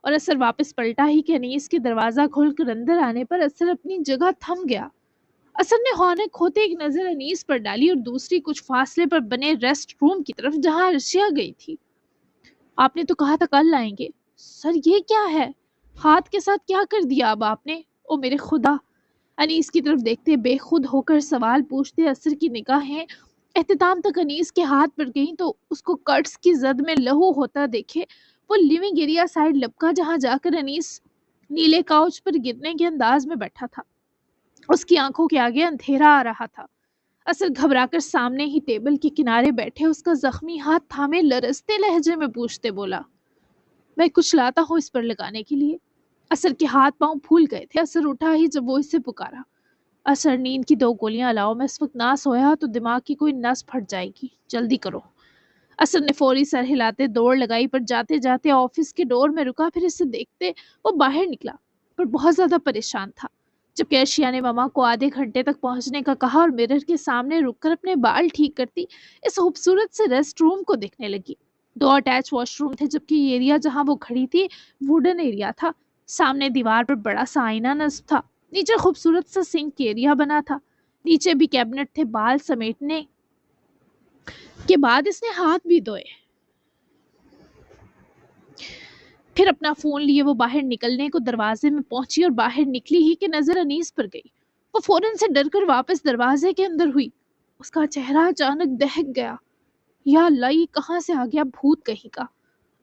Speaker 1: اور اثر واپس پلٹا ہی کہ انیس کے دروازہ کھول کر اندر آنے پر اثر اپنی جگہ تھم گیا۔ اثر نے ہونک کھوتے ایک نظر انیس پر ڈالی اور دوسری کچھ فاصلے پر بنے ریسٹ روم کی طرف جہاں ارشیا گئی تھی۔ آپ نے تو کہا تھا کل آئیں گے۔ سر یہ کیا ہے؟ ہاتھ کے ساتھ کیا کر دیا اب آپ نے؟ او میرے خدا! انیس کی طرف دیکھتے بے خود ہو کر سوال پوچھتے اثر کی نگاہیں اختتام تک انیس کے ہاتھ پر گئی تو اس کو کٹس کی زد میں لہو ہوتا دیکھے وہ لیونگ ایریا سائڈ لپکا، جہاں جا کر انیس نیلے کاؤچ پر گرنے کے انداز میں بیٹھا تھا۔ اس کی آنکھوں کے آگے اندھیرا آ رہا تھا۔ اصل گھبرا کر سامنے ہی ٹیبل کے کنارے بیٹھے اس کا زخمی ہاتھ تھامے لرزتے لہجے میں پوچھتے بولا، میں کچھ لاتا ہوں اس پر لگانے کے لیے؟ اصل کے ہاتھ پاؤں پھول گئے تھے۔ اصل اٹھا ہی جب وہ اسے پکارا، اصل نیند کی 2 گولیاں لاؤ، میں اس وقت نہ سویا تو دماغ کی کوئی نس پھٹ جائے گی، جلدی کرو۔ اصل نے فوری سر ہلاتے دوڑ لگائی، پر جاتے جاتے آفس کے ڈور میں رکا، پھر اسے دیکھتے وہ باہر نکلا، پر بہت زیادہ پریشان تھا۔ جب ارشیا نے ماما کو آدھے گھنٹے تک پہنچنے کا کہا اور مرر کے سامنے رک کر اپنے بال ٹھیک کرتی اس خوبصورت سے ریسٹ روم کو دیکھنے لگی۔ 2 اٹیچ واش روم تھے، جبکہ یہ ایریا جہاں وہ کھڑی تھی ووڈن ایریا تھا۔ سامنے دیوار پر بڑا سا آئینہ نصب تھا، نیچے خوبصورت سا سنک ایریا بنا تھا، نیچے بھی کیبنٹ تھے۔ بال سمیٹنے کے بعد اس نے ہاتھ بھی دھوئے، پھر اپنا فون لیے وہ باہر نکلنے کو دروازے میں پہنچی اور باہر نکلی ہی کہ نظر انیس پر گئی۔ وہ فوراً سے ڈر کر واپس دروازے کے اندر ہوئی۔ اس کا چہرہ اچانک دہک گیا۔ یا اللہ، یہ کہاں سے آ گیا بھوت کہیں کا؟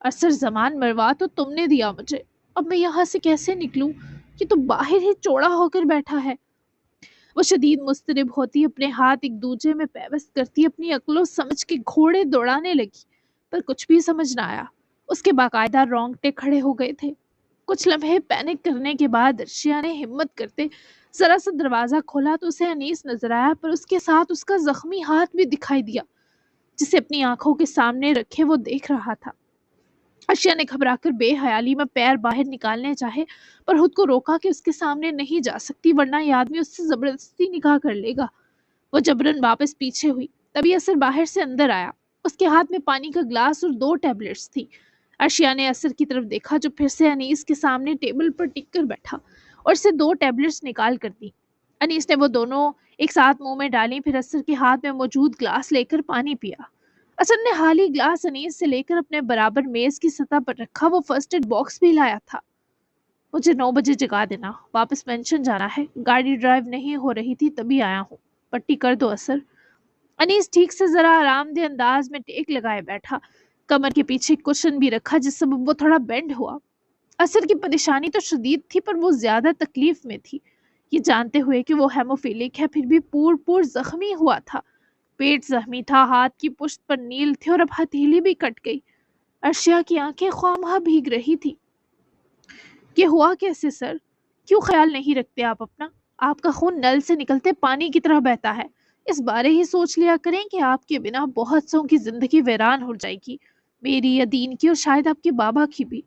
Speaker 1: اثر زمان مروا تو تم نے دیا مجھے، اب میں یہاں سے کیسے نکلوں؟ یہ تو باہر ہی چوڑا ہو کر بیٹھا ہے۔ وہ شدید مضطرب ہوتی، اپنے ہاتھ ایک دوسرے میں پیوست کرتی، اپنی عقل و سمجھ کے گھوڑے دوڑانے لگی، پر کچھ بھی سمجھ نہ آیا۔ اس کے باقاعدہ رونگٹے کھڑے ہو گئے تھے۔ کچھ لمحے پینک کرنے کے بعد ارشیا نے ہمت کرتے ذرا سا دروازہ کھولا تو اسے انیس نظر آیا، پر اس کے ساتھ اس کا زخمی ہاتھ بھی دکھائی دیا جسے اپنی آنکھوں کے سامنے رکھے وہ دیکھ رہا تھا۔ ارشیا نے گھبرا کر بے حیالی میں پیر باہر نکالنے چاہے، پر خود کو روکا کہ اس کے سامنے نہیں جا سکتی، ورنہ یہ آدمی اس سے زبردستی نکاح کر لے گا۔ وہ جبرن واپس پیچھے ہوئی، تبھی اثر باہر سے اندر آیا۔ اس کے ہاتھ میں پانی کا گلاس اور 2 ٹیبلٹس تھی۔ ارشیا نے اثر کی طرف دیکھا جو پھر سے انیس کے سامنے ٹیبل پر ٹک کر بیٹھا، اور اسے 2 ٹیبلٹس نکال کر دی۔ انیس نے وہ دونوں ایک ساتھ منہ میں ڈالی، پھر اثر کے ہاتھ میں موجود گلاس لے کر پانی پیا۔ اثر نے حال ہی گلاس انیس سے لے کر اپنے برابر میز کی سطح پر رکھا۔ وہ فرسٹ ایڈ باکس بھی لایا تھا۔ مجھے 9 بجے جگا دینا، واپس پینشن جانا ہے، گاڑی ڈرائیو نہیں ہو رہی تھی تبھی آیا ہوں، پٹی کر دو اثر۔ انیس ٹھیک سے ذرا آرام دہ انداز میں ٹیک لگائے بیٹھا، کمر کے پیچھے کشن بھی رکھا جس سبب وہ تھوڑا بینڈ ہوا۔ اثر کی پریشانی تو شدید تھی، پر وہ زیادہ تکلیف میں تھی، یہ جانتے ہوئے کہ وہ ہیموفیلک ہے، پھر بھی پور زخمی ہوا تھا۔ پیٹ زخمی تھا، ہاتھ کی پشت پر نیل تھے اور اب ہتھیلی بھی کٹ گئی۔ ارشیا کی آنکھیں خواہ بھیگ رہی تھی۔ یہ ہوا کیسے سر؟ کیوں خیال نہیں رکھتے آپ اپنا؟ آپ کا خون نل سے نکلتے پانی کی طرح بہتا ہے، اس بارے ہی سوچ لیا کریں کہ آپ کے بنا بہت سوں کی زندگی ویران ہو جائے گی، میری یا دین کی اور شاید آپ کے بابا کی بھی۔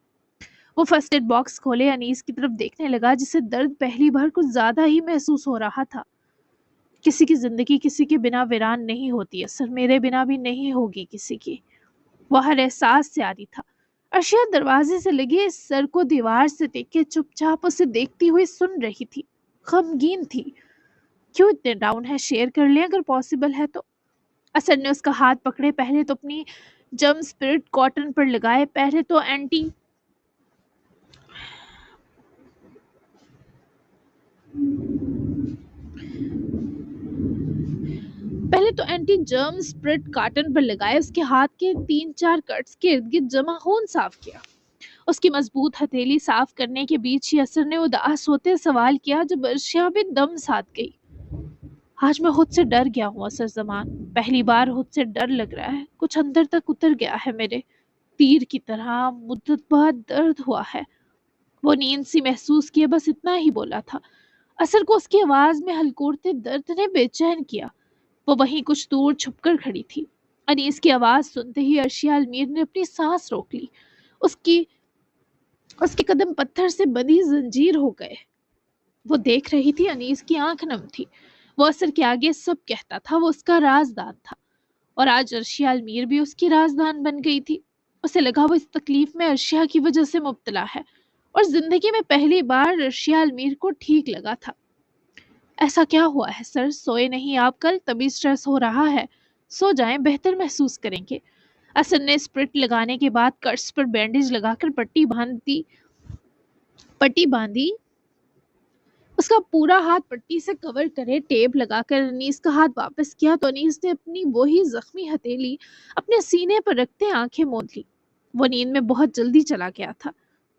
Speaker 1: وہ فرسٹ ایڈ باکس کھولے انیس کی طرف دیکھنے لگا جسے درد پہلی بار کچھ زیادہ ہی محسوس ہو رہا تھا۔ کسی کی زندگی کسی کے بنا ویران نہیں ہوتی اثر، میرے بنا بھی نہیں ہوگی کسی کی، وہ ہر احساس سے عاری تھا۔ ارشیا دروازے سے لگے سر کو دیوار سے ٹیک کے چپ چاپ اسے دیکھتی ہوئی سن رہی تھی، غمگین تھی۔ کیوں اتنے ڈاؤن ہے؟ شیئر کر لیں اگر پاسبل ہے تو۔ اثر نے اس کا ہاتھ پکڑے، پہلے تو اپنی جم سپرٹ کاٹن پر لگائے، پہلے تو اینٹی جرم سپرٹ کاٹن پر لگائے، اس کے ہاتھ کے 3-4 کٹس کے ارد گرد جمع خون صاف کیا۔ اس کی مضبوط ہتھیلی صاف کرنے کے بیچ ہی اثر نے اداس ہوتے سوال کیا جب ارشیا بھی دم ساتھ گئی، آج میں خود سے ڈر گیا ہوں اثر زمان، پہلی بار خود سے ڈر لگ رہا ہے، کچھ اندر تک اتر گیا ہے میرے، تیر کی طرح مدت بعد درد ہوا ہے۔ وہ نیند سی محسوس کیے، بس اتنا ہی بولا تھا۔ اثر کو اس کی آواز میں ہلکورتے درد نے بے چین کیا۔ وہ وہیں کچھ دور چھپ کر کھڑی تھی۔ انیس کی آواز سنتے ہی ارشیا المیر نے اپنی سانس روک لی، اس کے قدم پتھر سے بندھی زنجیر ہو گئے۔ وہ دیکھ رہی تھی، انیس کی آنکھ نم تھی، وہ اثر کے آگے سب کہتا تھا، وہ اس کا رازدان تھا، اور آج ارشیا المیر بھی اس کی رازدان بن گئی تھی۔ اسے لگا وہ اس تکلیف میں ارشیا کی وجہ سے مبتلا ہے، اور زندگی میں پہلی بار ارشیا المیر کو ٹھیک لگا تھا۔ ایسا کیا ہوا ہے سر؟ سوئے نہیں آپ کل؟ تبھی سٹریس ہو رہا ہے، سو جائیں، بہتر محسوس کریں گے۔ اثر نے اسپرٹ لگانے کے بعد کٹس پر بینڈیج لگا کر پٹی باندھی۔ اس کا پورا ہاتھ پٹی سے کور کرے ٹیپ لگا کر انیس کا ہاتھ واپس کیا تو انیس نے اپنی وہی زخمی ہتھیلی اپنے سینے پر رکھتے آنکھیں موند لی۔ وہ نیند میں بہت جلدی چلا گیا تھا۔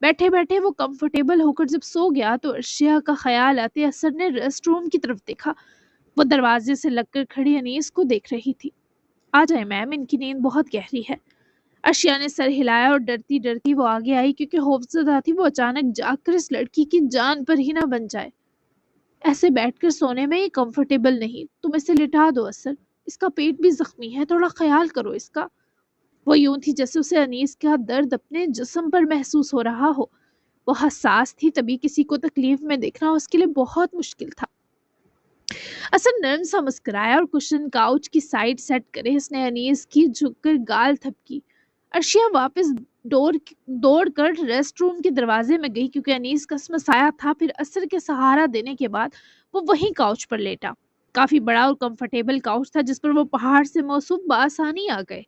Speaker 1: بیٹھے بیٹھے وہ کمفرٹیبل ہو کر جب سو گیا تو ارشیا کا خیال آتے اثر نے ریسٹ روم کی طرف دیکھا۔ وہ دروازے سے لگ کر کھڑی انیس کو دیکھ رہی تھی۔ آ جائے میم، ان کی نیند بہت گہری ہے۔ ارشیا نے سر ہلایا اور ڈرتی ڈرتی وہ آگے آئی کیونکہ خوفزدہ تھی وہ اچانک جاگ کر اس لڑکی کی جان پر ہی نہ بن جائے۔ ایسے بیٹھ کر سونے میں یہ کمفرٹیبل نہیں، تم اسے لٹا دو اثر، اس کا پیٹ بھی زخمی ہے، تھوڑا خیال کرو اس کا۔ وہ یوں تھی جیسے اسے انیس کا درد اپنے جسم پر محسوس ہو رہا ہو۔ وہ حساس تھی، تبھی کسی کو تکلیف میں دیکھنا اس کے لیے بہت مشکل تھا۔ اثر نرم سا مسکرایا اور کشن کاؤچ کی سائڈ سیٹ کرے اس نے انیس کی جھک کر گال تھپکی۔ ارشیا واپس دوڑ کر ریسٹ روم کے دروازے میں گئی کیونکہ انیس کا مسایا تھا۔ پھر اثر کے سہارا دینے کے بعد وہ وہیں کاؤچ پر لیٹا۔ کافی بڑا اور کمفرٹیبل کاؤچ تھا جس پر وہ پہاڑ سے موصوف بآسانی آ گئے۔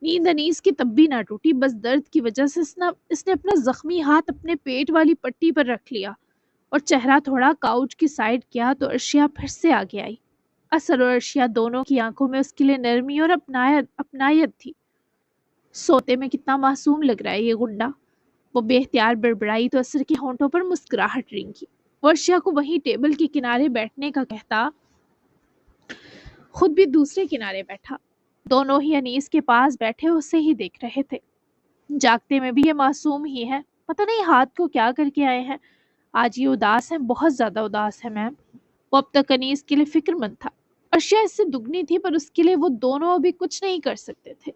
Speaker 1: نیند انیس کی تب بھی نہ ٹوٹی، بس درد کی وجہ سے اس نے اپنا زخمی ہاتھ اپنے پیٹ والی پٹی پر رکھ لیا اور چہرہ تھوڑا کاؤچ کی سائڈ کیا تو ارشیا پھر سے آگے آئی۔ اثر اور ارشیا دونوں کی آنکھوں میں اس کے لیے نرمی اور اپنائیت تھی۔ سوتے میں کتنا معصوم لگ رہا ہے یہ گنڈا، وہ بے اختیار بڑبڑائی تو اثر کے ہونٹوں پر مسکراہٹ رنگی۔ وہ ارشیا کو وہیں ٹیبل کے کنارے بیٹھنے کا کہتا خود بھی دوسرے کنارے بیٹھا۔ دونوں ہی انیس کے پاس بیٹھے اسے ہی دیکھ رہے تھے۔ جاگتے میں بھی یہ معصوم ہی ہے، پتہ نہیں ہاتھ کو کیا کر کے آئے ہیں، آج یہ اداس ہے، بہت زیادہ اداس ہے میم۔ وہ اب تک انیس کے لیے فکر مند تھا۔ ارشیا اس سے دگنی تھی پر اس کے لیے وہ دونوں ابھی کچھ نہیں کر سکتے تھے۔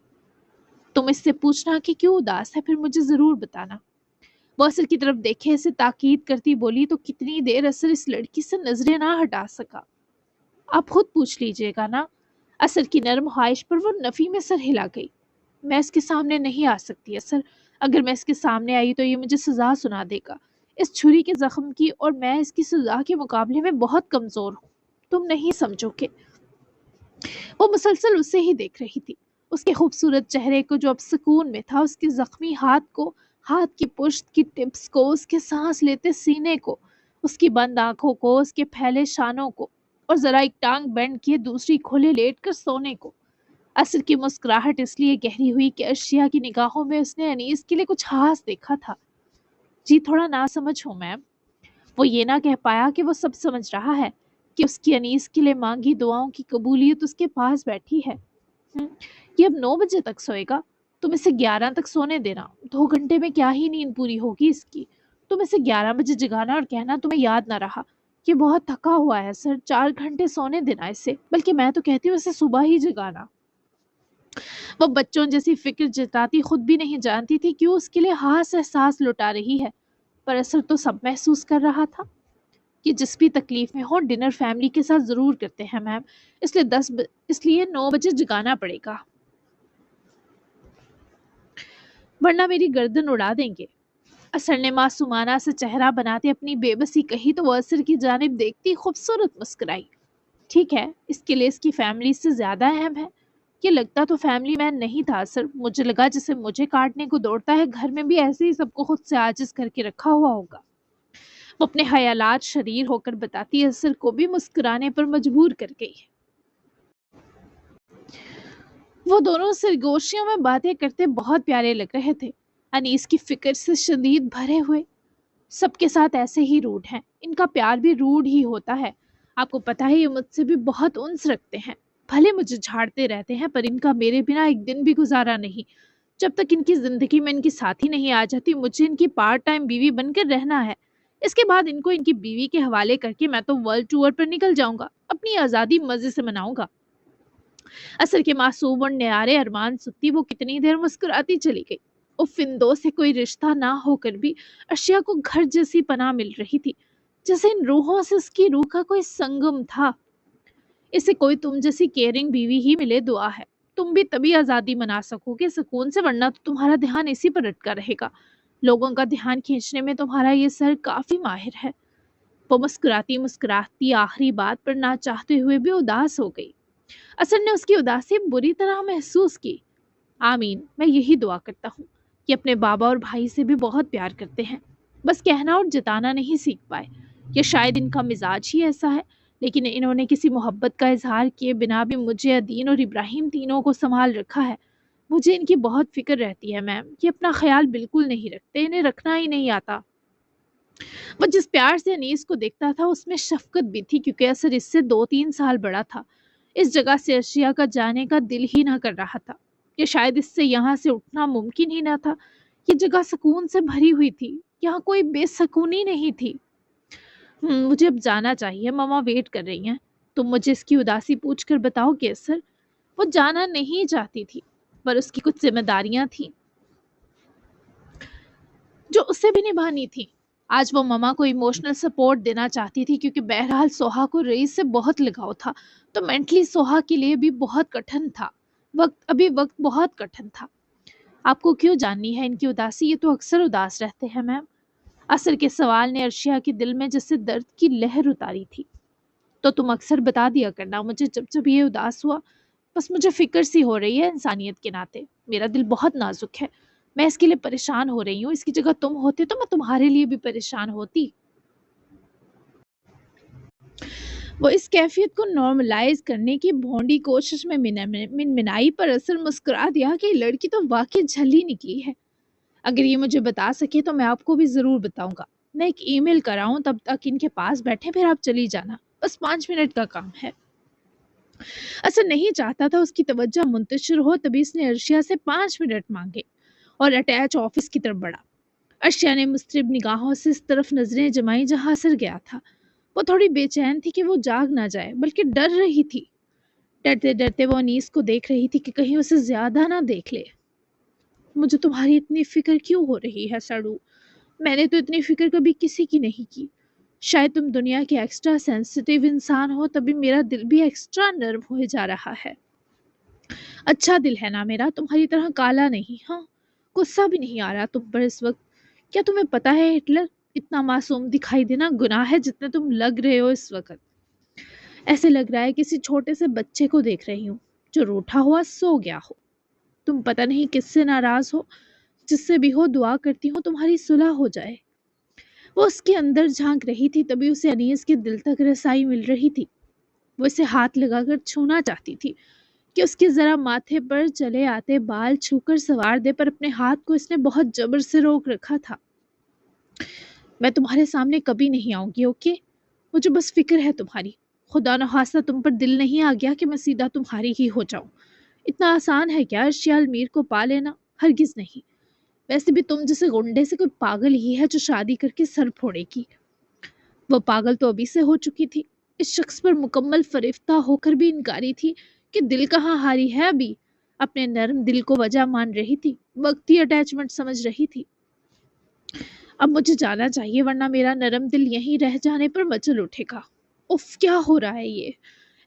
Speaker 1: تم اس سے پوچھنا کہ کیوں اداس ہے، پھر مجھے ضرور بتانا۔ وہ اثر کی طرف دیکھے اسے تاکید کرتی بولی تو کتنی دیر اثر اس لڑکی سے نظریں نہ ہٹا سکا۔ آپ خود پوچھ لیجئے گا نا۔ اثر کی نرم خواہش پر وہ نفی میں سر ہلا گئی۔ میں اس کے سامنے نہیں آ سکتی اثر، اگر میں اس کے سامنے آئی تو یہ مجھے سزا سنا دے گا اس چھری کے زخم کی، اور میں اس کی سزا کے مقابلے میں بہت کمزور ہوں، تم نہیں سمجھو کہ۔ وہ مسلسل اسے ہی دیکھ رہی تھی، اس کے خوبصورت چہرے کو جو اب سکون میں تھا، اس کے زخمی ہاتھ کو، ہاتھ کی پشت کی ٹپس کو، اس کے سانس لیتے سینے کو، اس کی بند آنکھوں کو، اس کے پھیلے شانوں کو، اور ذرا ایک ٹانگ بینڈ کیے دوسری کھولے لیٹ کر سونے کو۔ اثر کی مسکراہٹ اس لیے گہری ہوئی کہ ارشیا کی نگاہوں میں اس نے انیس کے لیے کچھ خاص دیکھا تھا۔ جی تھوڑا ناسمجھ ہوں میم۔ وہ یہ نہ کہہ پایا کہ وہ سب سمجھ رہا ہے کہ اس کی انیس کے لیے مانگی دعاؤں کی قبولیت اس کے پاس بیٹھی ہے۔ یہ اب 9 بجے تک سوئے گا، تم اسے 11 تک سونے دینا، 2 گھنٹے میں کیا ہی نیند پوری ہوگی اس کی۔ تم اسے 11 بجے جگانا اور کہنا تمہیں یاد نہ رہا، یہ بہت تھکا ہوا ہے سر، 4 گھنٹے سونے دینا اسے، بلکہ میں تو کہتی ہوں اسے صبح ہی جگانا۔ وہ بچوں جیسی فکر جتاتی خود بھی نہیں جانتی تھی کیوں اس کے لیے خاص احساس لٹا رہی ہے، پر اثر تو سب محسوس کر رہا تھا کہ جس بھی تکلیف میں ہو ڈنر فیملی کے ساتھ ضرور کرتے ہیں میم، اس لیے 9 بجے جگانا پڑے گا، ورنہ میری گردن اڑا دیں گے۔ اثر نے معصومانہ سے چہرہ بناتے اپنی بے بسی کہی تو وہ اثر کی جانب دیکھتی خوبصورت مسکرائی۔ ٹھیک ہے، اس کے لیے اس کی فیملی سے زیادہ اہم ہے۔ یہ لگتا تو فیملی مین نہیں تھا اثر، مجھے لگا جسے مجھے کاٹنے کو دوڑتا ہے گھر میں بھی ایسے ہی سب کو خود سے عاجز کر کے رکھا ہوا ہوگا۔ وہ اپنے خیالات شریر ہو کر بتاتی اثر کو بھی مسکرانے پر مجبور کر گئی۔ وہ دونوں سرگوشیوں میں باتیں کرتے بہت پیارے لگ رہے تھے، انیس کی فکر سے شدید بھرے ہوئے۔ سب کے ساتھ ایسے ہی روڈ ہیں، ان کا پیار بھی روڈ ہی ہوتا ہے، آپ کو پتہ ہے یہ مجھ سے بھی بہت انس رکھتے ہیں، بھلے مجھے جھاڑتے رہتے ہیں پر ان کا میرے بنا ایک دن بھی گزارا نہیں، جب تک ان کی زندگی میں ان کی ساتھی نہیں آ جاتی مجھے ان کی پارٹ ٹائم بیوی بن کر رہنا ہے، اس کے بعد ان کو ان کی بیوی کے حوالے کر کے میں تو ورلڈ ٹور پر نکل جاؤں گا، اپنی آزادی مزے سے مناؤں گا۔ اثر کے معصوم اور نیارے ارمان سکتی وہ کتنی دیر مسکراتی چلی گئی۔ فندو سے کوئی رشتہ نہ ہو کر بھی ارشیا کو گھر جیسی پناہ مل رہی تھی، جیسے ان روحوں سے اس کی روح کا کوئی سنگم تھا۔ اسے کوئی تم جیسی کیئرنگ بیوی ہی ملے دعا ہے، تم بھی تبھی آزادی منا سکو گے سکون سے، ورنہ تو تمہارا دھیان اسی پر اٹکا رہے گا، لوگوں کا دھیان کھینچنے میں تمہارا یہ سر کافی ماہر ہے۔ وہ مسکراتی مسکراتی آخری بات پر نہ چاہتے ہوئے بھی اداس ہو گئی۔ اثر نے اس کی اداسی بری طرح محسوس کی۔ آمین، میں یہی دعا کرتا ہوں کہ اپنے بابا اور بھائی سے بھی بہت پیار کرتے ہیں، بس کہنا اور جتانا نہیں سیکھ پائے، یا شاید ان کا مزاج ہی ایسا ہے، لیکن انہوں نے کسی محبت کا اظہار کیے بنا بھی مجھے، عدین اور ابراہیم تینوں کو سنبھال رکھا ہے۔ مجھے ان کی بہت فکر رہتی ہے میم، یہ اپنا خیال بالکل نہیں رکھتے، انہیں رکھنا ہی نہیں آتا۔ وہ جس پیار سے انیس کو دیکھتا تھا اس میں شفقت بھی تھی، کیونکہ اثر اس سے 2-3 سال بڑا تھا۔ اس جگہ سے ارشیا کا جانے کا دل ہی نہ کر رہا تھا، کہ شاید اس سے یہاں سے اٹھنا ممکن ہی نہ تھا۔ یہ جگہ سکون سے بھری ہوئی تھی، یہاں کوئی بے سکونی نہیں تھی۔ مجھے اب جانا چاہیے، ماما ویٹ کر رہی ہیں۔ تم مجھے اس کی اداسی پوچھ کر بتاؤ کیسر۔ وہ جانا نہیں چاہتی تھی، پر اس کی کچھ ذمہ داریاں تھیں جو اسے بھی نبھانی تھی۔ آج وہ ماما کو ایموشنل سپورٹ دینا چاہتی تھی، کیونکہ بہرحال سوہا کو رئیس سے بہت لگاؤ تھا، تو مینٹلی سوہا کے لیے بھی بہت کٹھن تھا، وقت بہت کٹھن تھا۔ آپ کو کیوں جاننی ہے ان کی اداسی؟ یہ تو اکثر اداس رہتے ہیں میم۔ اثر کے سوال نے ارشیا کے دل میں جیسے درد کی لہر اتاری تھی۔ تو تم اکثر بتا دیا کرنا مجھے جب یہ اداس ہوا، بس مجھے فکر سی ہو رہی ہے انسانیت کے ناطے۔ میرا دل بہت نازک ہے، میں اس کے لیے پریشان ہو رہی ہوں۔ اس کی جگہ تم ہوتے تو میں تمہارے لیے بھی پریشان ہوتی۔ وہ اس کیفیت کو نارملائز کرنے کی بھونڈی کوشش میں منمنائی، پر اثر مسکرا دیا کہ یہ لڑکی تو واقعی جھلی نکلی ہے۔ اگر یہ مجھے بتا سکے تو میں آپ کو بھی ضرور بتاؤں گا۔ میں ایک ای میل کراؤں تب تک ان کے پاس بیٹھے، پھر آپ چلی جانا، بس 5 منٹ کا کام ہے۔ اثر نہیں چاہتا تھا اس کی توجہ منتشر ہو، تبھی اس نے ارشیا سے 5 منٹ مانگے اور اٹیچ آفس کی طرف بڑھا۔ ارشیا نے مضطرب نگاہوں سے اس طرف نظریں جمائی جہاں اثر گیا تھا۔ وہ تھوڑی بے چین تھی کہ وہ جاگ نہ جائے، بلکہ ڈر رہی تھی۔ ڈرتے ڈرتے وہ انیس کو دیکھ رہی تھی کہ کہیں اسے زیادہ نہ دیکھ لے۔ مجھے تمہاری اتنی فکر کیوں ہو رہی ہے سڑو؟ میں نے تو اتنی فکر کبھی کسی کی نہیں کی۔ شاید تم دنیا کے ایکسٹرا سینسٹیو انسان ہو، تبھی میرا دل بھی ایکسٹرا نرم ہوئے جا رہا ہے۔ اچھا دل ہے نا میرا، تمہاری طرح کالا نہیں۔ ہاں، غصہ بھی نہیں آ رہا تم پر اس وقت۔ کیا تمہیں پتا ہے ہٹلر اتنا معصوم دکھائی دینا گناہ ہے جتنے تم لگ رہے ہو اس وقت؟ ایسے لگ رہا ہے کسی چھوٹے سے بچے کو دیکھ رہی ہوں جو روٹھا ہوا سو گیا ہو۔ تم پتہ نہیں کس سے ناراض ہو، جس سے بھی ہو دعا کرتی ہوں تمہاری صلح ہو جائے۔ وہ اس کے اندر جھانک رہی تھی، تبھی اسے انیس کے دل تک رسائی مل رہی تھی۔ وہ اسے ہاتھ لگا کر چھونا چاہتی تھی کہ اس کے ذرا ماتھے پر چلے آتے بال چھو کر سوار دے، پر اپنے ہاتھ کو اس نے بہت جبر سے روک رکھا تھا۔ میں تمہارے سامنے کبھی نہیں آؤں گی، اوکے؟ مجھے بس فکر ہے تمہاری۔ خدا نخواستہ تم پر دل نہیں آ گیا کہ میں سیدھا تمہاری ہی ہو جاؤں۔ اتنا آسان ہے کیا ارشیا میر کو پا لینا؟ ہرگز نہیں۔ ویسے بھی تم جیسے گنڈے سے کوئی پاگل ہی ہے جو شادی کر کے سر پھوڑے گی۔ وہ پاگل تو ابھی سے ہو چکی تھی، اس شخص پر مکمل فریفتہ ہو کر بھی انکاری تھی کہ دل کہاں ہاری ہے ابھی۔ اپنے نرم دل کو وجہ مان رہی تھی، وقتی اٹیچمنٹ سمجھ رہی تھی۔ اب مجھے جانا چاہیے، ورنہ میرا نرم دل یہیں رہ جانے پر مچل اٹھے گا۔ اف، کیا ہو رہا ہے یہ؟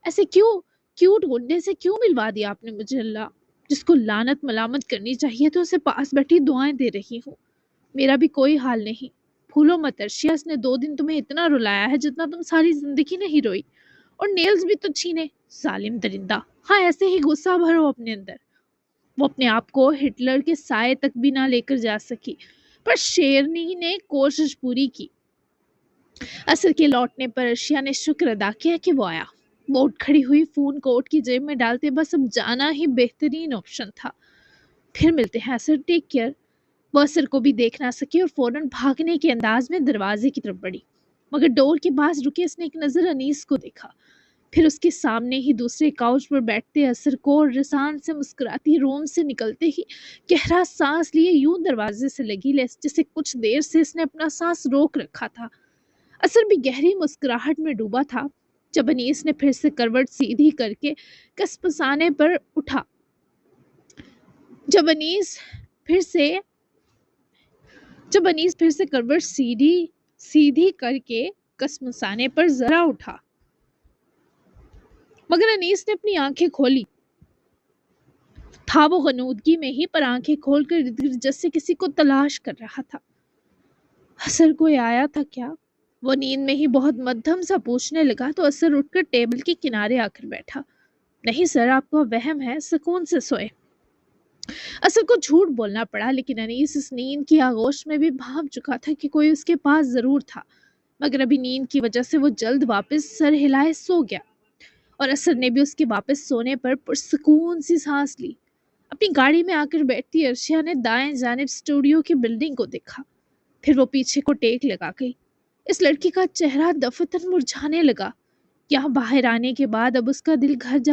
Speaker 1: ایسے کیوں کیوٹ گنڈے سے کیوں ملوا دیا آپ نے مجھے؟ اللہ، جس کو لعنت ملامت کرنی چاہیے تو اسے پاس بیٹھی دعائیں دے رہی ہوں۔ میرا بھی کوئی حال نہیں۔ پھولو مت ارشیا، اس نے 2 دن تمہیں اتنا رلایا ہے جتنا تم ساری زندگی نہیں روئی، اور نیلز بھی تو چھینے، ظالم درندہ۔ ہاں، ایسے ہی غصہ بھرو اپنے اندر۔ وہ اپنے آپ کو ہٹلر کے سائے تک بھی نہ لے کر جا سکی، پر شیرنی نے کوشش پوری کی۔ اثر کے لوٹنے پر ارشیا نے شکر ادا کیا کہ وہ آیا۔ وہ اٹھ کھڑی ہوئی، فون کوٹ کی جیب میں ڈالتے بس اب جانا ہی بہترین آپشن تھا۔ پھر ملتے ہیں اثر، ٹیک کیئر۔ وہ اثر کو بھی دیکھ نہ سکی اور فوراً بھاگنے کے انداز میں دروازے کی طرف بڑھی، مگر ڈور کے پاس رکے اس نے ایک نظر انیس کو دیکھا، پھر اس کے سامنے ہی دوسرے کاؤچ پر بیٹھتے اثر کو، اور رسان سے مسکراتی روم سے نکلتے ہی گہرا سانس لیے یوں دروازے سے لگی جیسے کچھ دیر سے اس نے اپنا سانس روک رکھا تھا۔ اثر بھی گہری مسکراہٹ میں ڈوبا تھا جب انیس نے پھر سے کروٹ سیدھی کر کے کسمسانے پر اٹھا جب انیس پھر سے کروٹ سیدھی کر کے کسمسانے پر ذرا اٹھا، مگر انیس نے اپنی آنکھیں کھولی۔ تھا وہ غنودگی میں ہی، پر آنکھیں کھول کر ارد گرد جیسے کسی کو تلاش کر رہا تھا۔ اثر کوئی آیا تھا کیا؟ وہ نیند میں ہی بہت مدھم سا پوچھنے لگا تو اثر اٹھ کر ٹیبل کے کنارے آ کر بیٹھا۔ نہیں سر، آپ کو وہم ہے، سکون سے سوئے۔ اثر کو جھوٹ بولنا پڑا، لیکن انیس اس نیند کی آغوش میں بھی بھانپ چکا تھا کہ کوئی اس کے پاس ضرور تھا۔ مگر ابھی نیند کی وجہ سے وہ جلد واپس سر ہلائے سو گیا، اور اسد نے بھی اس کے واپس سونے پر پرسکون سی سانس لی۔ اپنی گاڑی میں آ کر بیٹھتی عرشیا نے دائیں جانب اسٹوڈیو کی بلڈنگ کو دیکھا، پھر وہ پیچھے کو ٹیک لگا گئی۔ اس لڑکی کا چہرہ دفتر مرجھانے لگا۔ یہاں باہر آنے کے بعد اب اس کا گھر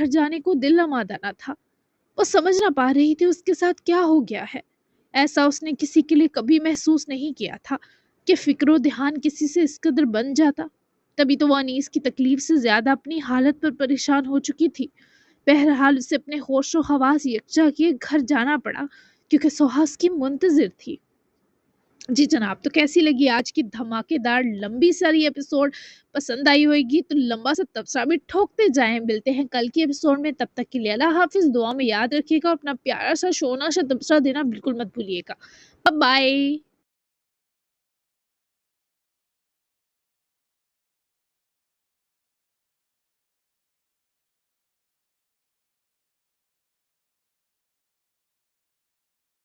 Speaker 1: جانے کو دل آمادہ نہ تھا۔ وہ سمجھ نہ پا رہی تھی اس کے ساتھ کیا ہو گیا ہے۔ ایسا اس نے کسی کے لیے کبھی محسوس نہیں کیا تھا کہ فکر و دھیان کسی سے اس قدر بن جاتا۔ تبھی تو وہ انیس کی تکلیف سے زیادہ اپنی حالت پر پریشان ہو چکی تھی۔ بہرحال اسے اپنے ہوش و حواس یکجا کیے گھر جانا پڑا، کیونکہ سہاس کی منتظر تھی۔ جی جناب، تو کیسی لگی آج کی دھماکے دار لمبی ساری ایپیسوڈ؟ پسند آئی ہوئے گی تو لمبا سا تبصرہ بھی ٹھوکتے جائیں۔ ملتے ہیں کل کی ایپیسوڈ میں، تب تک کے لیے اللہ حافظ۔ دعا میں یاد رکھیے گا، اپنا پیارا سا شونا سا تبصرہ دینا بالکل مت بھولیے گا۔ Bye bye.